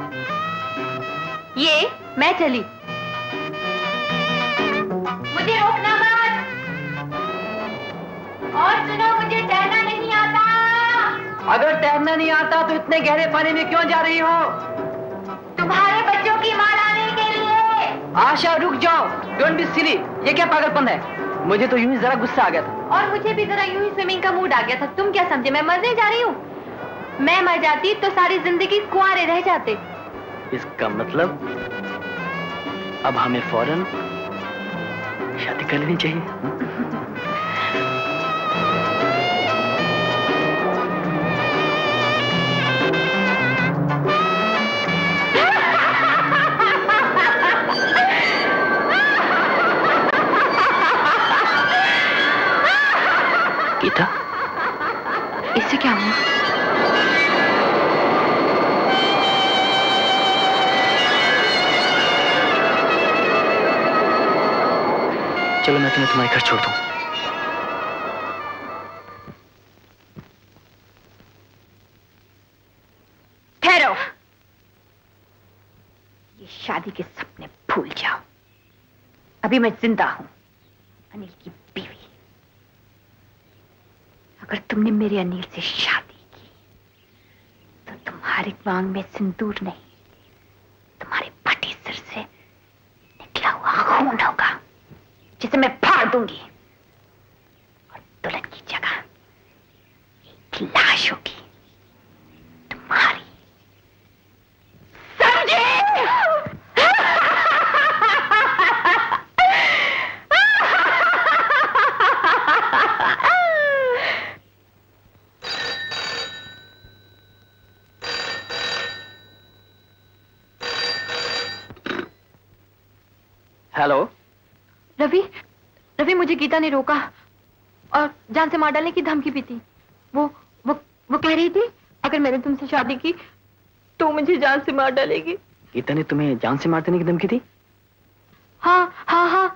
ये मैं चली। मुझे रोकना मत। और सुनो, मुझे तैरना नहीं आता। नहीं आता तो इतने गहरे पानी में क्यों जा रही हो? तुम्हारे बच्चों की मां लाने के लिए। आशा रुक जाओ, डोंट बी सिली। ये क्या पागलपन है? मुझे तो यूं ही जरा गुस्सा आ गया था। और मुझे भी जरा यूं ही स्विमिंग का मूड आ गया था। तुम क्या समझे मैं मरने जा रही हूँ? मैं मर जाती तो सारी जिंदगी कुंवारे रह जाते। इसका मतलब अब हमें फौरन शादी कर लेनी चाहिए। गीता, इससे क्या हुआ? चलो मैं तुम्हें तुम्हारे घर छोड़ दूं। ठहरो। ये शादी के सपने भूल जाओ। अभी मैं जिंदा हूं, अनिल की बीवी। अगर तुमने मेरे अनिल से शादी की तो तुम्हारी मांग में सिंदूर नहीं, तुम्हारे फटे सिर से निकला हुआ खून होगा, जिसे मैं फाड़ दूंगी। और दुल्हन की जगह एक लाश होगी तुम्हारी। समझे? हेलो। रवि, रवि मुझे गीता ने रोका और जान से मार डालने की धमकी भी दी। वो कह रही थी अगर मैंने तुमसे शादी की तो मुझे जान से मार डालेगी। गीता ने तुम्हें जान से मार देने की धमकी दी? हाँ हाँ हाँ,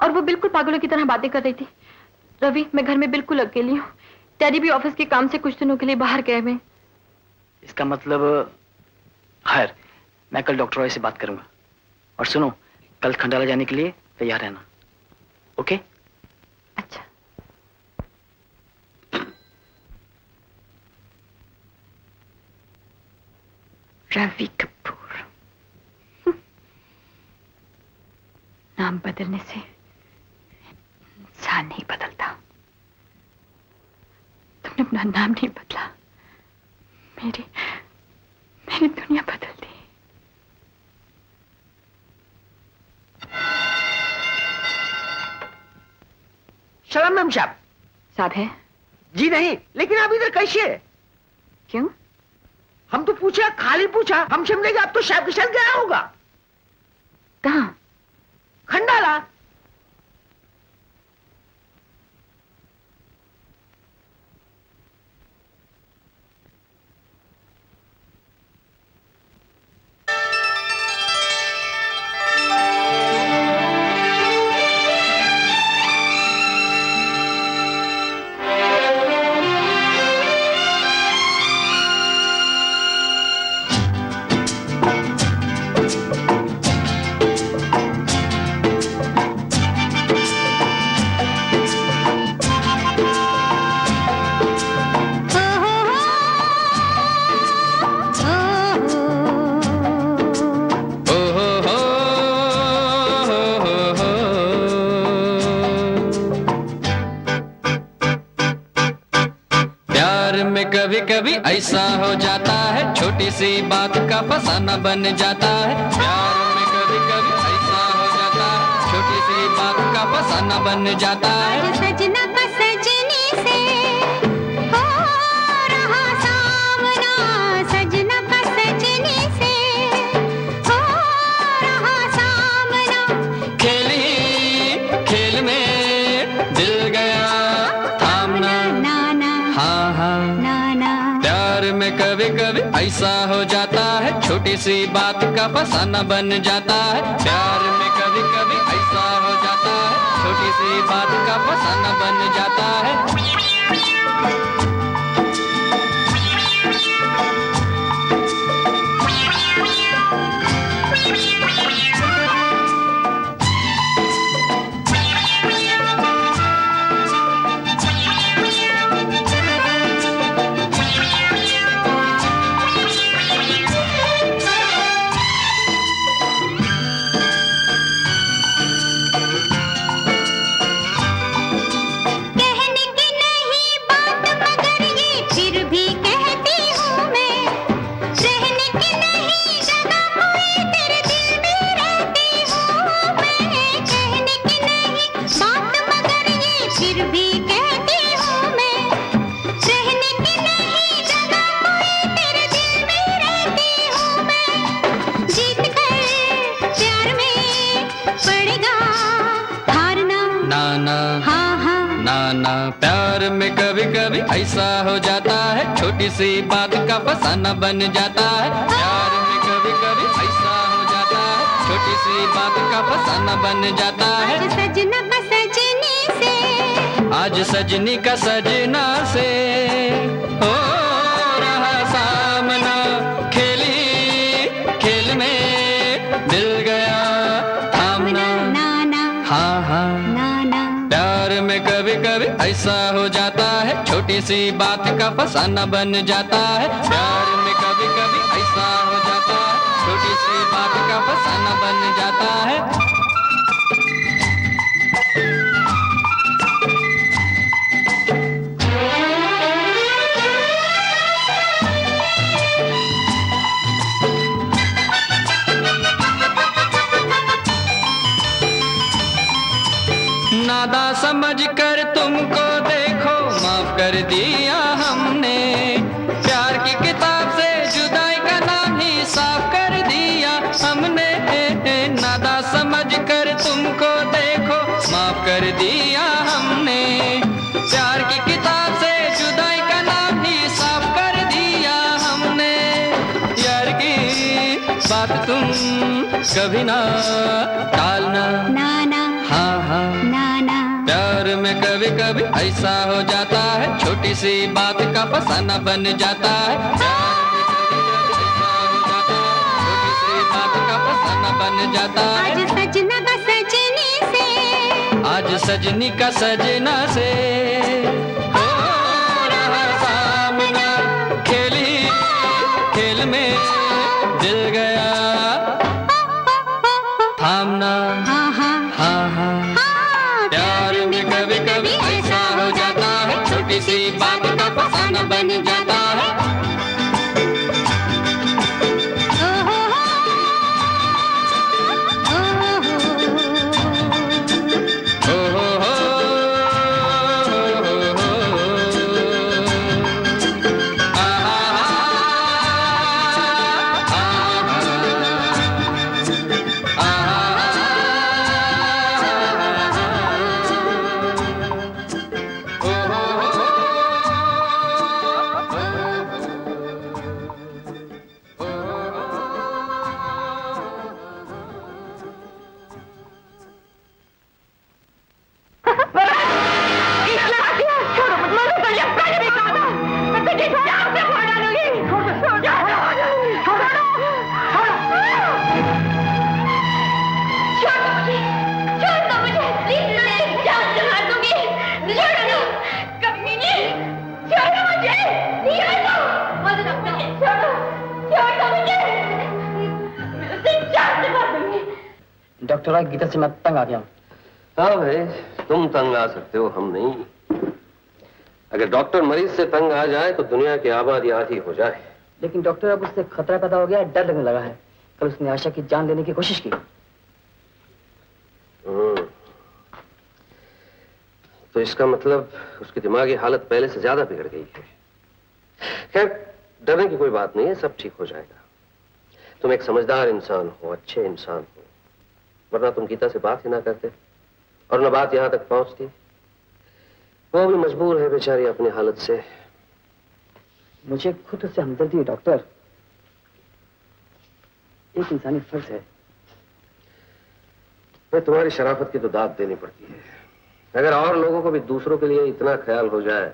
और वो बिल्कुल पागलों की तरह बातें कर रही थी। रवि मैं घर में बिल्कुल अकेली हूँ। डैडी भी ऑफिस के काम से कुछ दिनों के लिए बाहर गए हुए। इसका मतलब खैर, मैं कल डॉक्टर रॉय से बात करूंगा। और सुनो, कल खंडाला जाने के लिए तैयार रहना, ओके? अच्छा। रवि कपूर। नाम बदलने से इंसान नहीं बदलता। तुमने अपना नाम नहीं बदला, मेरी दुनिया बदल दी। सलाम मैम साहब। साहब है? जी नहीं, लेकिन आप इधर कैसे? क्यों? हम तो पूछा, खाली पूछा। हम समझे कि आप तो साहब के साथ गया होगा। कहाँ? खंडाला। कभी कभी ऐसा हो जाता है, छोटी सी बात का फसाना बन जाता है। प्यार में कभी कभी ऐसा हो जाता है, छोटी सी बात का फसाना बन जाता है। सजना का सजनी से हो रहा सामना, सजना का सजनी से हो रहा सामना। खेल में दिल गया थामना, नाना हाँ हाँ नाना। प्यार में कभी कभी ऐसा हो जाता है, छोटी सी बात का फसाना बन जाता है। प्यार में कभी कभी ऐसा हो जाता है, छोटी सी बात का फसाना बन जाता है। ना हाँ हाँ ना ना प्यार में कभी कभी ऐसा हो जाता है, छोटी सी बात का फसाना बन जाता है। प्यार में कभी कभी ऐसा हो जाता है, छोटी सी बात का फसाना बन जाता है। आज सजना का सजनी से, आज सजनी का सजना से हो रहा सामना, खेली खेल में दिल गया थामना। नाना हाँ हाँ नाना प्यार में कभी कभी ऐसा हो जाता है, छोटी सी बात का फसाना बन जाता है। प्यार में कभी कभी ऐसा हो जाता है, छोटी सी बात का फसाना बन जाता है। नादा समझ कर तुमको देखो माफ कर दिया हमने, प्यार की किताब से जुदाई का नाम ही साफ कर दिया हमने। नादा समझ कर तुमको देखो माफ कर दिया हमने, प्यार की किताब से जुदाई का नाम ही साफ कर दिया हमने। यार की बात तुम कभी ना टालना। नाना हाँ हाँ नाना प्यार में कभी कभी ऐसा हो जाता है, छोटी सी बात का फसाना बन जाता है। प्यार में कभी कभी ऐसा हो जाता है, छोटी सी बात का फसाना बन जाता है। आज सजना का सजनी से, आज सजनी का सजना से हो रहा सामना, खेली खेल में दिल गया थामना। हाँ हाँ हाँ हाँ हाँ प्यार में कभी कभी ऐसा हो जाता है, छोटी सी बात का फसाना बन जाता है। ओहो ओ हो डॉक्टर राय, गीता से मैं तंग आ गया हूँ। हाँ भाई, तुम तंग आ सकते हो, हम नहीं। अगर डॉक्टर मरीज से तंग आ जाए तो दुनिया की आबादी आधी हो जाए। लेकिन डॉक्टर, अब उससे खतरा पैदा हो गया है, डर लगने लगा है। कल उसने आशा की जान लेने की कोशिश की। तो इसका मतलब उसकी दिमागी हालत पहले से ज्यादा बिगड़ गई है। खैर, डरने की कोई बात नहीं है, सब ठीक हो जाएगा। तुम एक समझदार इंसान हो, अच्छे इंसान हो, वरना तुम गीता से बात ही ना करते और न बात यहां तक पहुंचती। वो भी मजबूर है बेचारी अपनी हालत से। मुझे खुद उससे हमदर्दी है डॉक्टर, एक इंसानी फर्ज है। मैं तुम्हारी शराफत की तो दाद देनी पड़ती है। अगर और लोगों को भी दूसरों के लिए इतना ख्याल हो जाए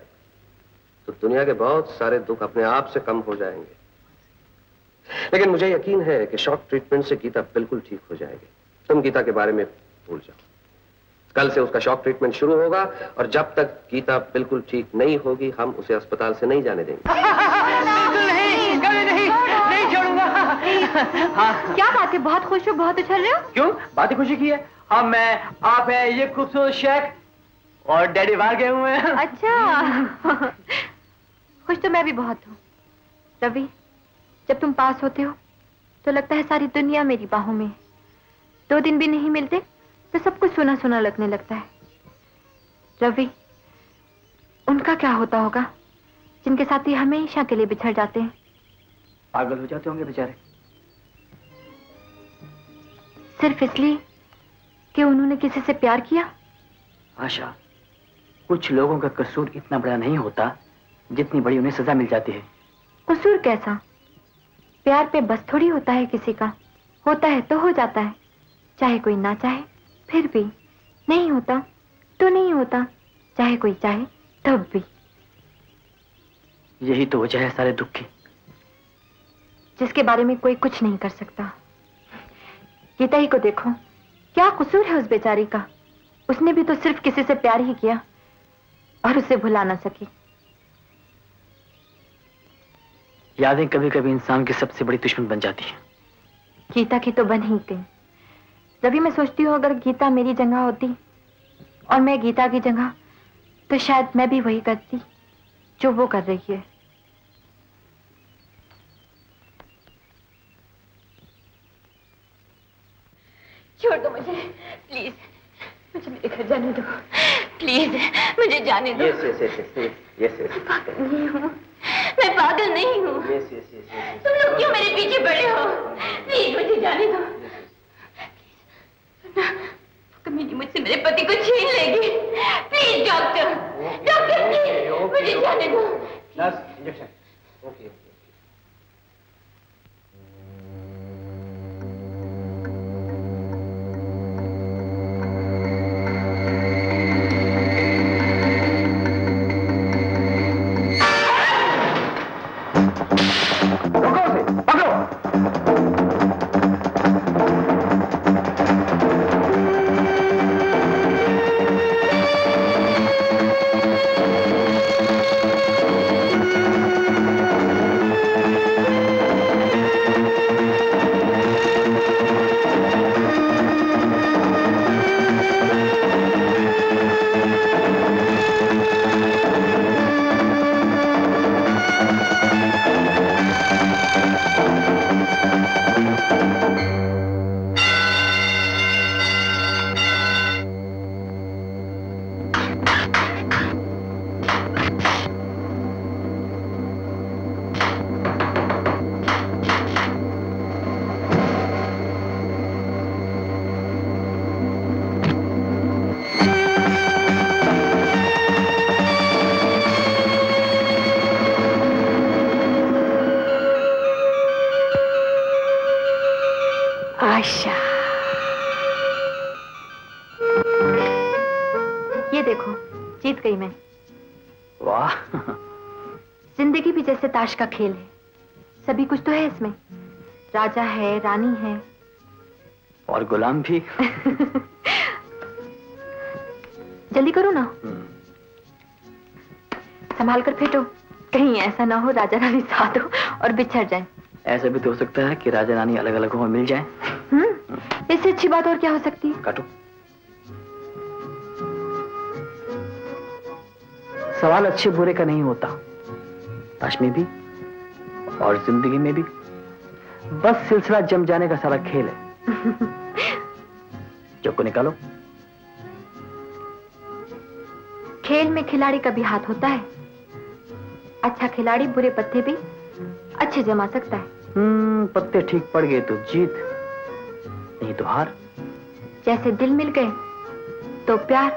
तो दुनिया के बहुत सारे दुख अपने आप से कम हो जाएंगे। लेकिन मुझे यकीन है कि शॉक ट्रीटमेंट से गीता बिल्कुल ठीक हो जाएगी। तुम गीता के बारे में भूल जाओ। कल से उसका शॉक ट्रीटमेंट शुरू होगा और जब तक गीता बिल्कुल ठीक नहीं होगी हम उसे अस्पताल से नहीं जाने देंगे। नहीं, कभी नहीं छोड़ूंगा। हाँ, क्या बात है, बहुत खुश हो, बहुत उछल रहे हो। क्यों? बात ही खुशी की है। हम, मैं, आप है, ये खूबसूरत शेख और डैडी बाहर गए हुए हैं। अच्छा खुश तो मैं भी बहुत हूँ रवि। जब तुम पास होते हो तो लगता है सारी दुनिया मेरी बाहों में। 2 दिन भी नहीं मिलते तो सब कुछ सुना सुना लगने लगता है। रवि, उनका क्या होता होगा जिनके साथ ये हमेशा के लिए बिछड़ जाते हैं? पागल हो जाते होंगे बेचारे। सिर्फ इसलिए कि उन्होंने किसी से प्यार किया? आशा, कुछ लोगों का कसूर इतना बड़ा नहीं होता जितनी बड़ी उन्हें सजा मिल जाती है। कसूर कैसा? प्यार पे बस थोड़ी होता है किसी का, होता है तो हो जाता है, चाहे कोई ना चाहे फिर भी, नहीं होता तो नहीं होता, चाहे कोई चाहे तब भी। यही तो वजह है सारे दुख की, जिसके बारे में कोई कुछ नहीं कर सकता। गीता ही को देखो, क्या कसूर है उस बेचारी का? उसने भी तो सिर्फ किसी से प्यार ही किया और उसे भुला ना सकी। यादें कभी कभी इंसान की सबसे बड़ी दुश्मन बन जाती है। गीता की तो बन ही गई। जब भी मैं सोचती हूँ अगर गीता मेरी जगह होती और मैं गीता की जगह, तो शायद मैं भी वही करती जो वो कर रही है। छोड़ दो मुझे, प्लीज। मुझे मेरे घर जाने दो, प्लीज। मुझे जाने दो। यस। पागल नहीं हूँ, मैं पागल नहीं हूँ। तुम लोग क्यों मेरे पीछे पड़े हो? प्लीज मुझे जाने दो। कमीनी मुझसे मेरे पति को छीन लेगी। प्लीज डॉक्टर, डॉक्टर प्लीज मुझे जाने दो। इंजेक्शन। ओके। आशा, ये देखो, जीत गई मैं। वाह। जिंदगी भी जैसे ताश का खेल है, सभी कुछ तो है इसमें। राजा है, रानी है और गुलाम भी। जल्दी करो ना, संभाल कर फेंटो, कहीं ऐसा ना हो राजा रानी साथ हो और बिछड़ जाएं। ऐसा भी तो हो सकता है कि राजा रानी अलग अलग हो मिल जाएं। इससे अच्छी बात और क्या हो सकती है? काटो। सवाल अच्छे बुरे का नहीं होता, ताश में भी और जिंदगी में भी। बस सिलसिला जम जाने का सारा खेल है। चौको निकालो। खेल में खिलाड़ी का भी हाथ होता है। अच्छा खिलाड़ी बुरे पत्ते भी अच्छे जमा सकता है। पत्ते ठीक पड़ गए तो जीत, नहीं तो हार। जैसे दिल मिल गए तो प्यार,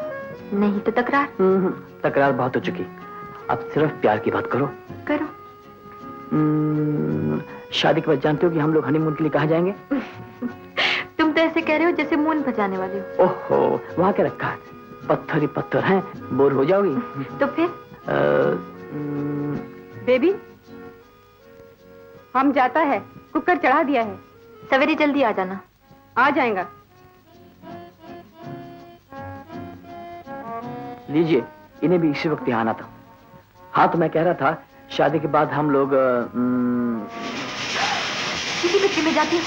नहीं तो तकरार। तकरार बहुत हो चुकी, अब सिर्फ प्यार की बात करो। करो। शादी के बाद जानते हो कि हम लोग हनीमून के लिए कहाँ जाएंगे? तुम तो ऐसे कह रहे हो जैसे मून बजाने वाले हो। ओहो, वहाँ क्या रखा है? पत्थर ही पत्थर हैं, बोर हो जाओगी। तो फिर? बेबी, हम जाता है, कुकर चढ़ा दिया है। सवेरे जल्दी आ जाना। आ जाएगा। लीजिए, इन्हें भी इसी वक्त यहाँ आना था। हाँ, तो मैं कह रहा था शादी के बाद हम लोग किसी बच्चे में जाती हूँ।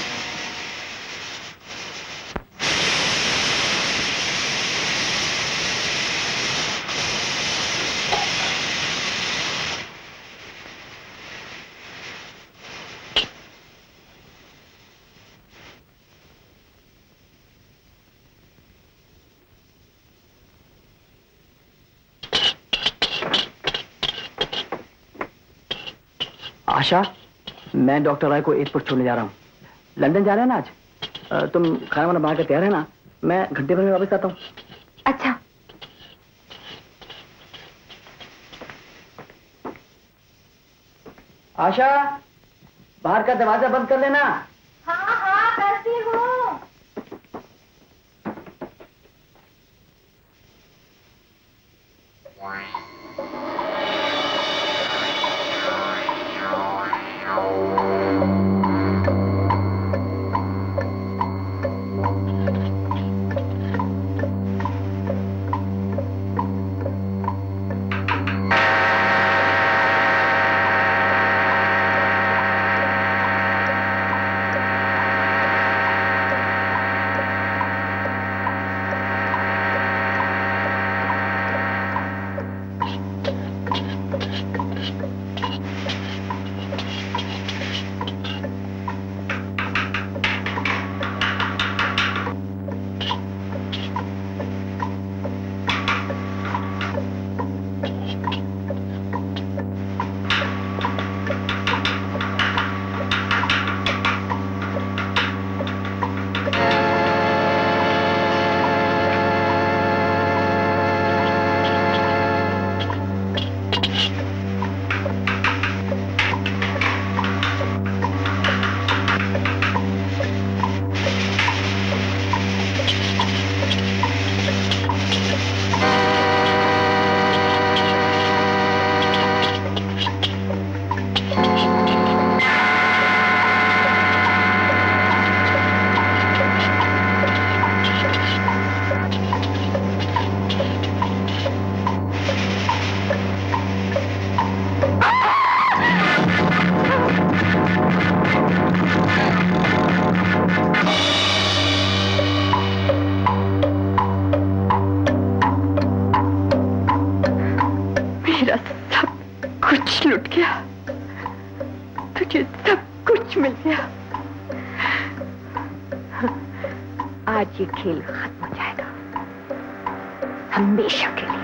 आशा, मैं डॉक्टर राय को एयरपोर्ट छोड़ने जा रहा हूँ। लंदन जा रहे हैं ना आज? तुम खाना वाना बना कर तैयार है ना? मैं घंटे भर में वापस आता हूँ। अच्छा, आशा, बाहर का दरवाजा बंद कर लेना। हाँ हाँ करती हूँ। मेरा सब कुछ लुट गया, तुझे सब कुछ मिल गया। आज ये खेल खत्म हो जाएगा, हमेशा के लिए।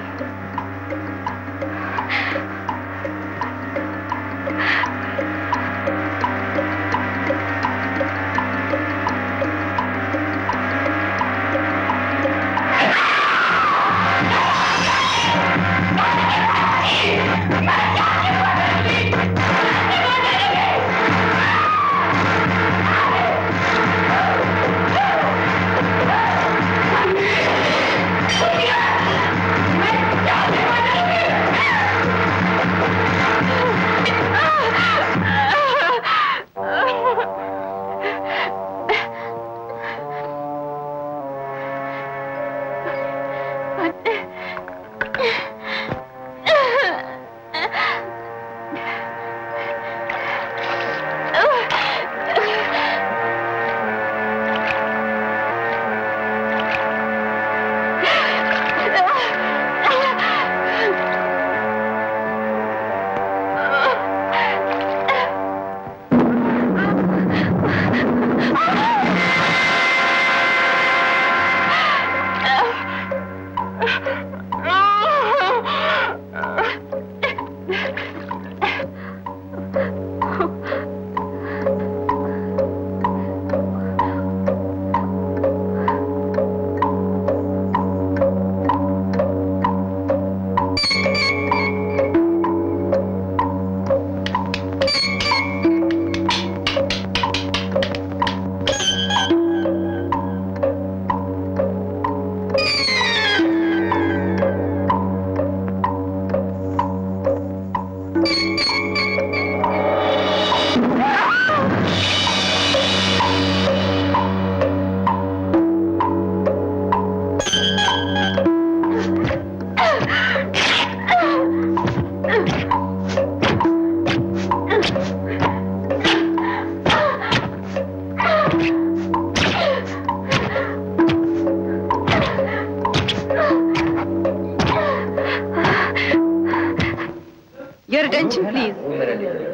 Your attention, please.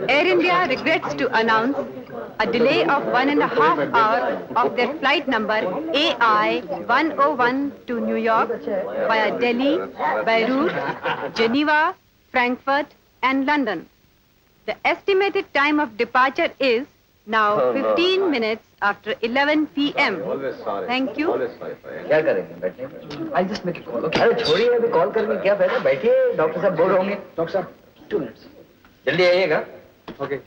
Air India regrets to announce a delay of 1.5 hours of their flight number AI-101 to New York via Delhi, Beirut, Geneva, Frankfurt and London. The estimated time of departure is now 15 minutes after 11 p.m. Thank you. क्या करेंगे? बैठे? I'll just make a call. Okay. अरे छोड़िए, अभी call करके क्या फायदा? बैठिए, डॉक्टर साहब बोल रहे होंगे. डॉक्टर साहब 2 minutes. जल्दी आइएगा. ओके।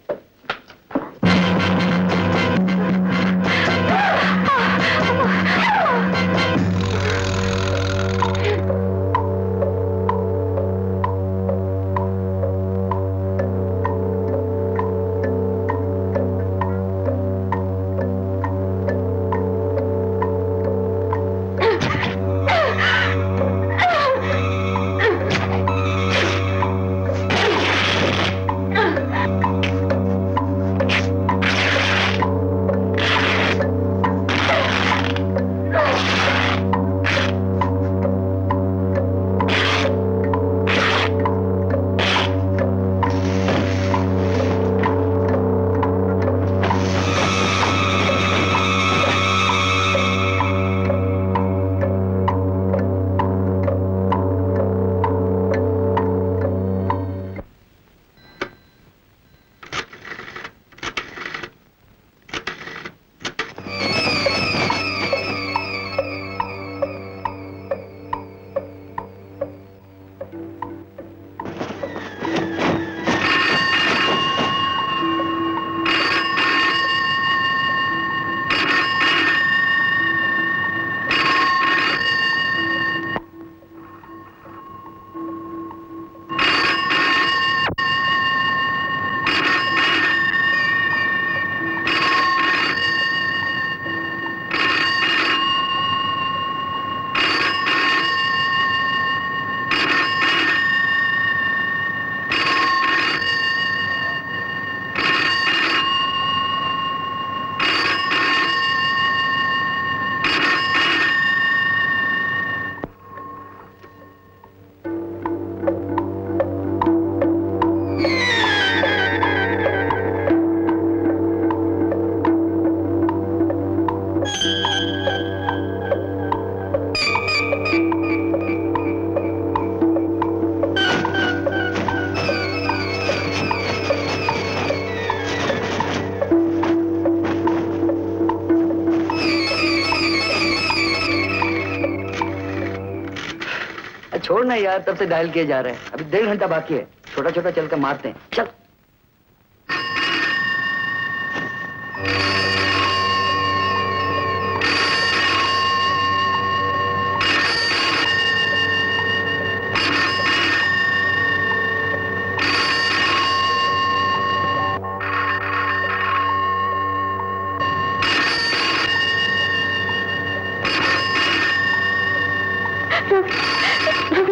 छोड़ ना यार, तब से डायल किए जा रहे हैं। अभी 1.5 घंटा बाकी है, छोटा छोटा चल कर मारते हैं। चल।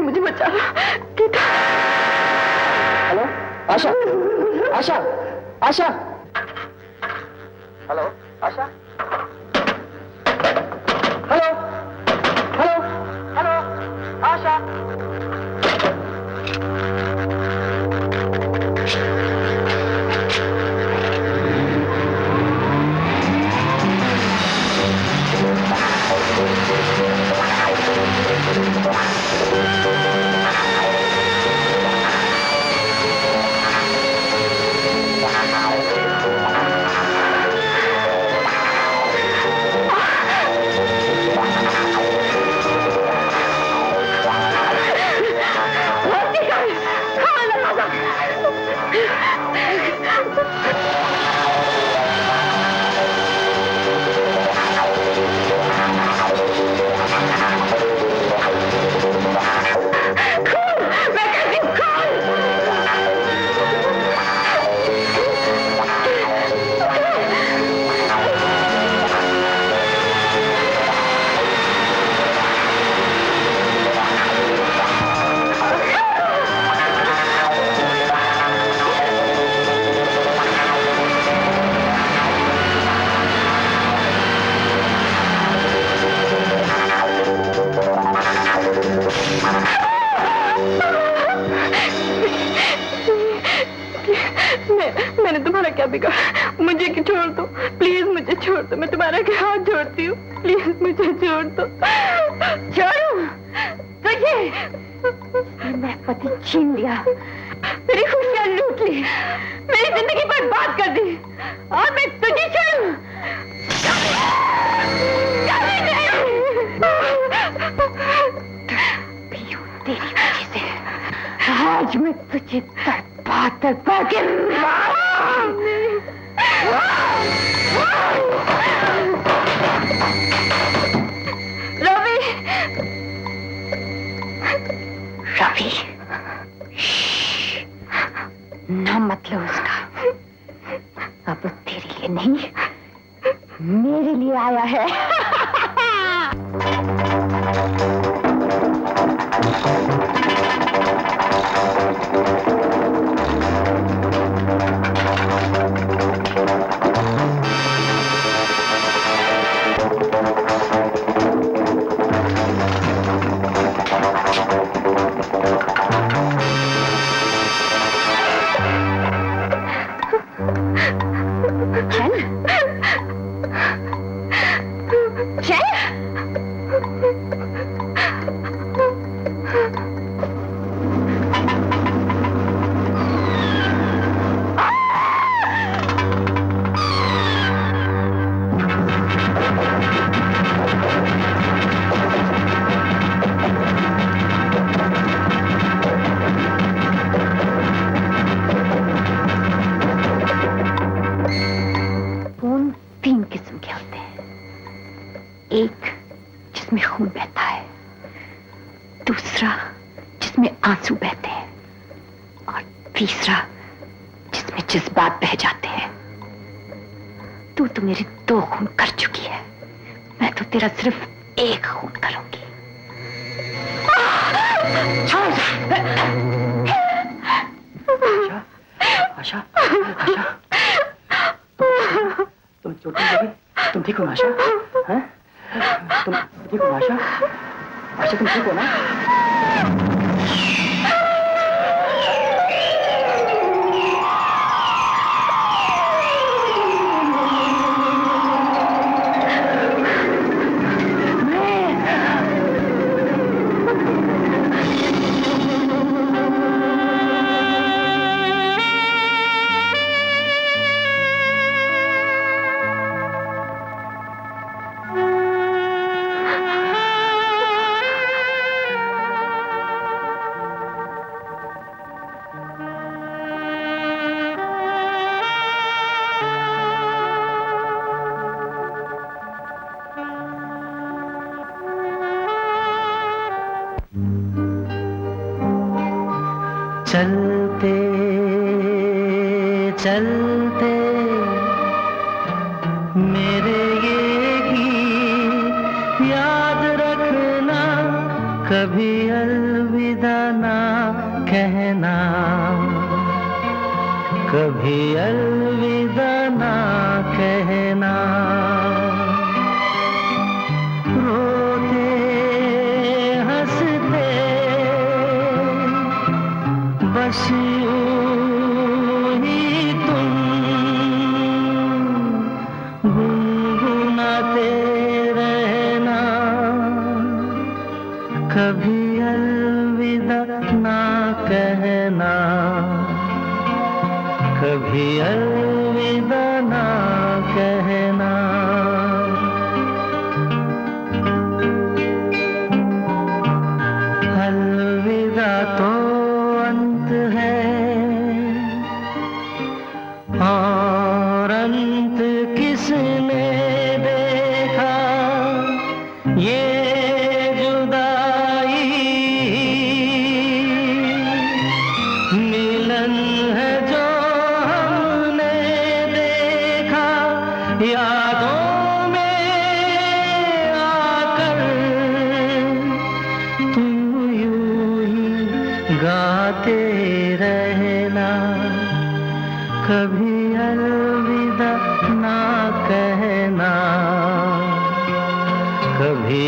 मुझे बचा लो। हेलो आशा, आशा, आशा। हेलो आशा। हेलो, हेलो, हेलो आशा। मैंने तुम्हारा क्या बिगाड़ा? मुझे कि छोड़ दो प्लीज, मुझे छोड़ दो। मैं तुम्हारा क्या हाथ जोड़ती हूँ, प्लीज मुझे छोड़ दो। छोड़ू तुझे? मैं पति छीन लिया, मेरी खुशियाँ लूट ली, मेरी जिंदगी बर्बाद कर दी, और मैं तुझे छोड़ू? कभी नहीं। तेरी वजह से आज मैं तुझे तड़पा फाटक पर के रवि, रवि, नाम मत लो उसका। अब वो तेरे लिए नहीं, मेरे लिए आया है। एक जिसमें खून बहता है, दूसरा जिसमें आंसू बहते हैं, और तीसरा जिसमें जज्बात बह जाते हैं। तू तो मेरे 2 खून कर चुकी है, मैं तो तेरा सिर्फ 1 खून करूंगी। आशा, आशा, तुम चोट नहीं लगी? तुम ठीक हो आशा? हैं? तुम ठीक हो आशा? आशा तुम ठीक हो ना? चलते चलते मेरे ये गीत याद रखना, कभी अलविदा ना कहना, कभी अलविदा ना कहना। रोते हंसते बस यूं ही तुम गुनगुनाते रहना, कभी अलविदा ना कहना, कभी अलविदा ना कहना। अलविदा तो अंत है और अंत किसने देखा, ये जुदाई मिलन है जो हमने देखा, यादों में आकर तुम यूं ही गाते रहना, कभी अलविदा ना कहना, कभी